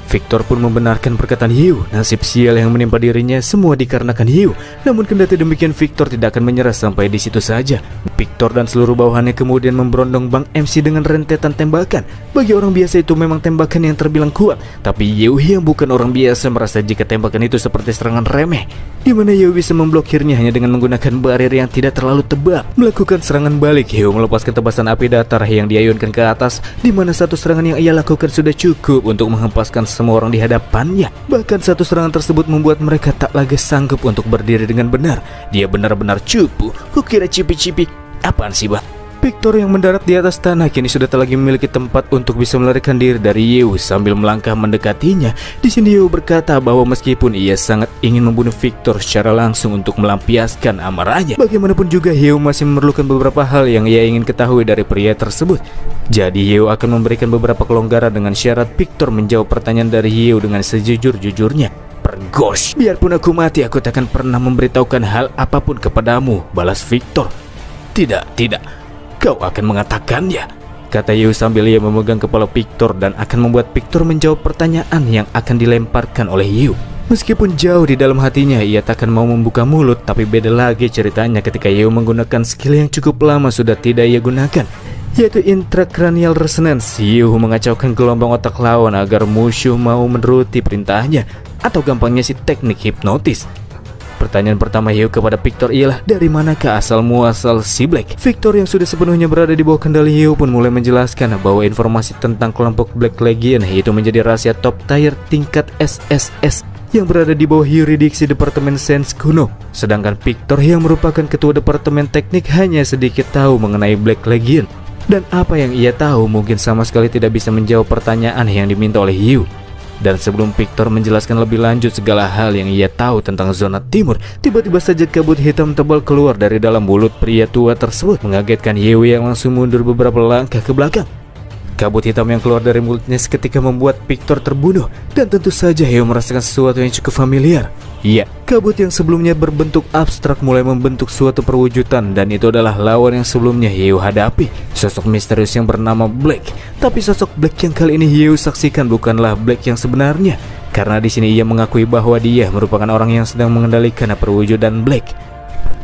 Victor pun membenarkan perkataan Yeu. Nasib sial yang menimpa dirinya semua dikarenakan Yeu. Namun kendati demikian, Victor tidak akan menyerah sampai di situ saja. Victor dan seluruh bawahannya kemudian memberondong Bang MC dengan rentetan tembakan. Bagi orang biasa itu memang tembakan yang terbilang kuat, tapi Yeu yang bukan orang biasa merasa jika tembakan itu seperti serangan remeh, di mana Yeu bisa memblokirnya hanya dengan menggunakan barir yang tidak terlalu tebal. Melakukan serangan balik, Yeu melepaskan tebasan api datar yang diayunkan ke atas, di mana satu serangan yang ia lakukan sudah cukup untuk menghempaskan semua orang di hadapannya. Bahkan satu serangan tersebut membuat mereka tak lagi sanggup untuk berdiri dengan benar. Dia benar-benar cupu. Kukira cipi-cipi. Apaan sih, Bang? Victor yang mendarat di atas tanah kini sudah tak lagi memiliki tempat untuk bisa melarikan diri dari Yeu. Sambil melangkah mendekatinya, di sini Yeu berkata bahwa meskipun ia sangat ingin membunuh Victor secara langsung untuk melampiaskan amarahnya, bagaimanapun juga Yeu masih memerlukan beberapa hal yang ia ingin ketahui dari pria tersebut. Jadi Yeu akan memberikan beberapa kelonggaran dengan syarat Victor menjawab pertanyaan dari Yeu dengan sejujur-jujurnya. Pergos, biarpun aku mati, aku tak akan pernah memberitahukan hal apapun kepadamu, balas Victor. Tidak. Kau akan mengatakannya, kata Yeu sambil ia memegang kepala Victor dan akan membuat Victor menjawab pertanyaan yang akan dilemparkan oleh Yeu. Meskipun jauh di dalam hatinya ia tak akan mau membuka mulut, tapi beda lagi ceritanya ketika Yeu menggunakan skill yang cukup lama sudah tidak ia gunakan, yaitu intracranial resonance. Yeu mengacaukan gelombang otak lawan agar musuh mau menuruti perintahnya, atau gampangnya si teknik hipnotis. Pertanyaan pertama Yeu kepada Victor ialah, dari manakah asal muasal si Black? Victor yang sudah sepenuhnya berada di bawah kendali Yeu pun mulai menjelaskan bahwa informasi tentang kelompok Black Legion itu menjadi rahasia top tier tingkat SSS yang berada di bawah yuridiksi Departemen Sains kuno. Sedangkan Victor yang merupakan ketua Departemen Teknik hanya sedikit tahu mengenai Black Legion. Dan apa yang ia tahu mungkin sama sekali tidak bisa menjawab pertanyaan yang diminta oleh Yeu. Dan sebelum Victor menjelaskan lebih lanjut segala hal yang ia tahu tentang zona timur, tiba-tiba saja kabut hitam tebal keluar dari dalam mulut pria tua tersebut, mengagetkan Yeu yang langsung mundur beberapa langkah ke belakang. Kabut hitam yang keluar dari mulutnya seketika membuat Victor terbunuh, dan tentu saja Yeu merasakan sesuatu yang cukup familiar. Iya, kabut yang sebelumnya berbentuk abstrak mulai membentuk suatu perwujudan, dan itu adalah lawan yang sebelumnya Yeu hadapi, sosok misterius yang bernama Black. Tapi sosok Black yang kali ini Yeu saksikan bukanlah Black yang sebenarnya, karena di sini ia mengakui bahwa dia merupakan orang yang sedang mengendalikan perwujudan Black.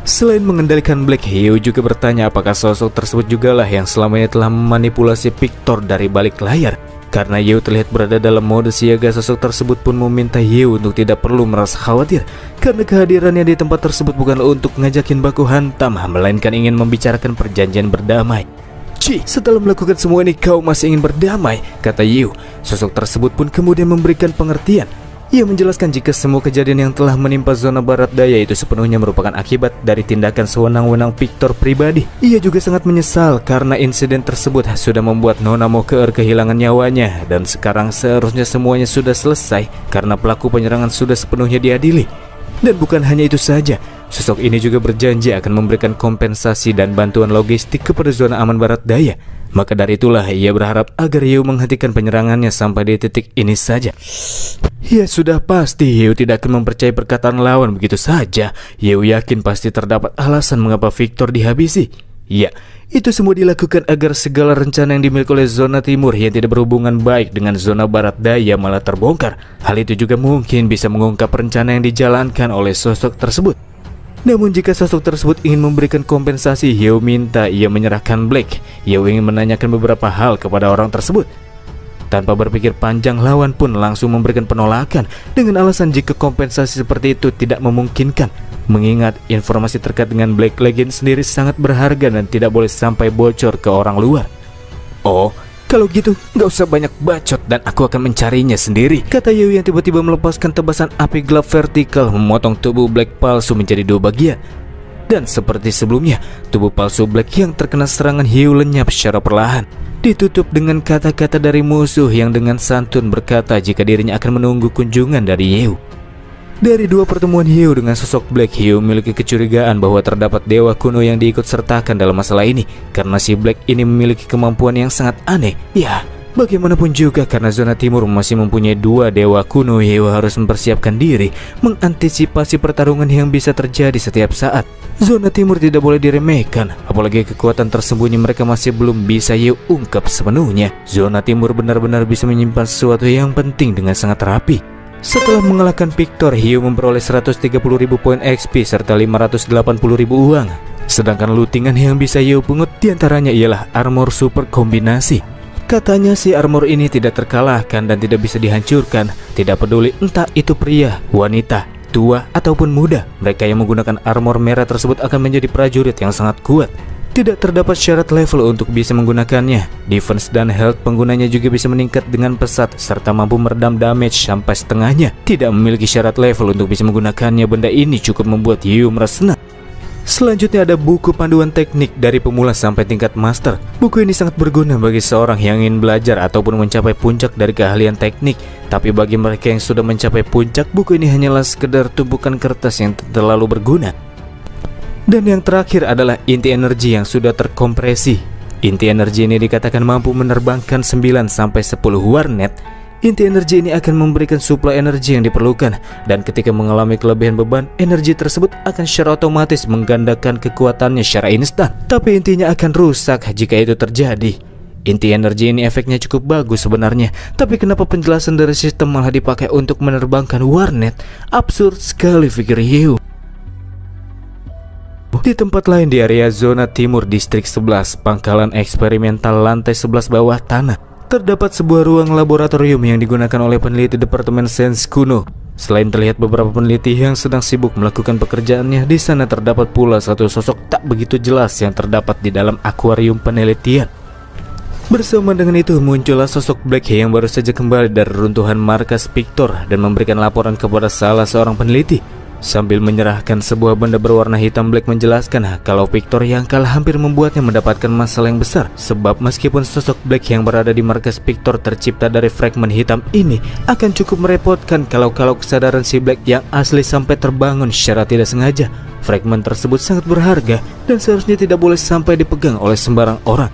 Selain mengendalikan Black, Yeu juga bertanya apakah sosok tersebut jugalah yang selama ini telah memanipulasi Victor dari balik layar. Karena Yeu terlihat berada dalam mode siaga, sosok tersebut pun meminta Yeu untuk tidak perlu merasa khawatir, karena kehadirannya di tempat tersebut bukanlah untuk ngajakin baku hantam, melainkan ingin membicarakan perjanjian berdamai. Ci, setelah melakukan semua ini kau masih ingin berdamai, kata Yeu. Sosok tersebut pun kemudian memberikan pengertian. Ia menjelaskan jika semua kejadian yang telah menimpa zona barat daya itu sepenuhnya merupakan akibat dari tindakan sewenang-wenang Victor pribadi. Ia juga sangat menyesal karena insiden tersebut sudah membuat Nona Mokeer kehilangan nyawanya, dan sekarang seharusnya semuanya sudah selesai karena pelaku penyerangan sudah sepenuhnya diadili. Dan bukan hanya itu saja, sosok ini juga berjanji akan memberikan kompensasi dan bantuan logistik kepada zona aman barat daya. Maka dari itulah ia berharap agar Yeu menghentikan penyerangannya sampai di titik ini saja. Ya sudah pasti Yeu tidak akan mempercayai perkataan lawan begitu saja. Yeu yakin pasti terdapat alasan mengapa Victor dihabisi. Ya, itu semua dilakukan agar segala rencana yang dimiliki oleh zona timur yang tidak berhubungan baik dengan zona barat daya malah terbongkar. Hal itu juga mungkin bisa mengungkap rencana yang dijalankan oleh sosok tersebut. Namun jika sosok tersebut ingin memberikan kompensasi, Yeu minta ia menyerahkan Black. Yeu ingin menanyakan beberapa hal kepada orang tersebut. Tanpa berpikir panjang, lawan pun langsung memberikan penolakan dengan alasan jika kompensasi seperti itu tidak memungkinkan, mengingat informasi terkait dengan Black Legion sendiri sangat berharga dan tidak boleh sampai bocor ke orang luar. Oh, kalau gitu nggak usah banyak bacot dan aku akan mencarinya sendiri, kata Yeu yang tiba-tiba melepaskan tebasan api gelap vertikal memotong tubuh Black palsu menjadi dua bagian. Dan seperti sebelumnya, tubuh palsu Black yang terkena serangan Yeu lenyap secara perlahan, ditutup dengan kata-kata dari musuh yang dengan santun berkata jika dirinya akan menunggu kunjungan dari Yeu. Dari dua pertemuan Hyo dengan sosok Black, Hyo memiliki kecurigaan bahwa terdapat dewa kuno yang diikut sertakan dalam masalah ini, karena si Black ini memiliki kemampuan yang sangat aneh. Ya, bagaimanapun juga karena zona timur masih mempunyai dua dewa kuno, Hyo harus mempersiapkan diri mengantisipasi pertarungan yang bisa terjadi setiap saat. Zona timur tidak boleh diremehkan, apalagi kekuatan tersembunyi mereka masih belum bisa Hyo ungkap sepenuhnya. Zona timur benar-benar bisa menyimpan sesuatu yang penting dengan sangat rapi. Setelah mengalahkan Victor, Hyo memperoleh 130.000 poin XP serta 580.000 uang. Sedangkan lootingan yang bisa Hyo pungut diantaranya ialah armor super kombinasi. Katanya si armor ini tidak terkalahkan dan tidak bisa dihancurkan. Tidak peduli entah itu pria, wanita, tua ataupun muda, mereka yang menggunakan armor merah tersebut akan menjadi prajurit yang sangat kuat. Tidak terdapat syarat level untuk bisa menggunakannya. Defense dan health penggunanya juga bisa meningkat dengan pesat serta mampu meredam damage sampai setengahnya. Tidak memiliki syarat level untuk bisa menggunakannya. Benda ini cukup membuat Hyo merasa senang. Selanjutnya ada buku panduan teknik dari pemula sampai tingkat master. Buku ini sangat berguna bagi seorang yang ingin belajar ataupun mencapai puncak dari keahlian teknik. Tapi bagi mereka yang sudah mencapai puncak, buku ini hanyalah sekedar tumpukan kertas yang terlalu berguna. Dan yang terakhir adalah inti energi yang sudah terkompresi. Inti energi ini dikatakan mampu menerbangkan 9-10 warnet. Inti energi ini akan memberikan suplai energi yang diperlukan, dan ketika mengalami kelebihan beban, energi tersebut akan secara otomatis menggandakan kekuatannya secara instan. Tapi intinya akan rusak jika itu terjadi. Inti energi ini efeknya cukup bagus sebenarnya, tapi kenapa penjelasan dari sistem malah dipakai untuk menerbangkan warnet? Absurd sekali, pikir Hyo. Di tempat lain di area zona timur distrik 11, pangkalan eksperimental lantai 11 bawah tanah, terdapat sebuah ruang laboratorium yang digunakan oleh peneliti Departemen Sains Kuno. Selain terlihat beberapa peneliti yang sedang sibuk melakukan pekerjaannya, di sana terdapat pula satu sosok tak begitu jelas yang terdapat di dalam akuarium penelitian. Bersama dengan itu muncullah sosok Black yang baru saja kembali dari runtuhan markas Victor dan memberikan laporan kepada salah seorang peneliti. Sambil menyerahkan sebuah benda berwarna hitam, Black menjelaskan kalau Victor yang kalah hampir membuatnya mendapatkan masalah yang besar. Sebab meskipun sosok Black yang berada di markas Victor tercipta dari fragmen hitam ini, akan cukup merepotkan kalau kesadaran si Black yang asli sampai terbangun secara tidak sengaja. Fragmen tersebut sangat berharga dan seharusnya tidak boleh sampai dipegang oleh sembarang orang.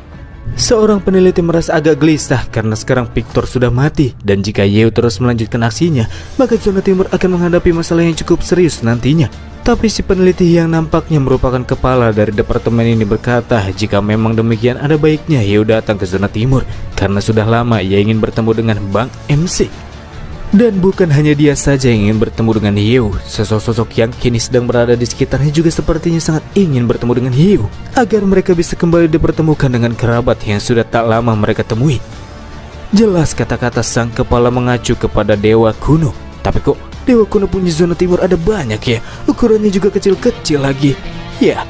Seorang peneliti merasa agak gelisah karena sekarang Victor sudah mati, dan jika Hyo terus melanjutkan aksinya, maka zona timur akan menghadapi masalah yang cukup serius nantinya. Tapi si peneliti yang nampaknya merupakan kepala dari departemen ini berkata jika memang demikian ada baiknya Hyo datang ke zona timur, karena sudah lama ia ingin bertemu dengan Bang MC. Dan bukan hanya dia saja yang ingin bertemu dengan Hyo, sosok-sosok yang kini sedang berada di sekitarnya juga sepertinya sangat ingin bertemu dengan Hyo, agar mereka bisa kembali dipertemukan dengan kerabat yang sudah tak lama mereka temui. Jelas kata-kata sang kepala mengacu kepada dewa kuno. Tapi kok dewa kuno punya zona timur ada banyak ya? Ukurannya juga kecil-kecil lagi. Ya.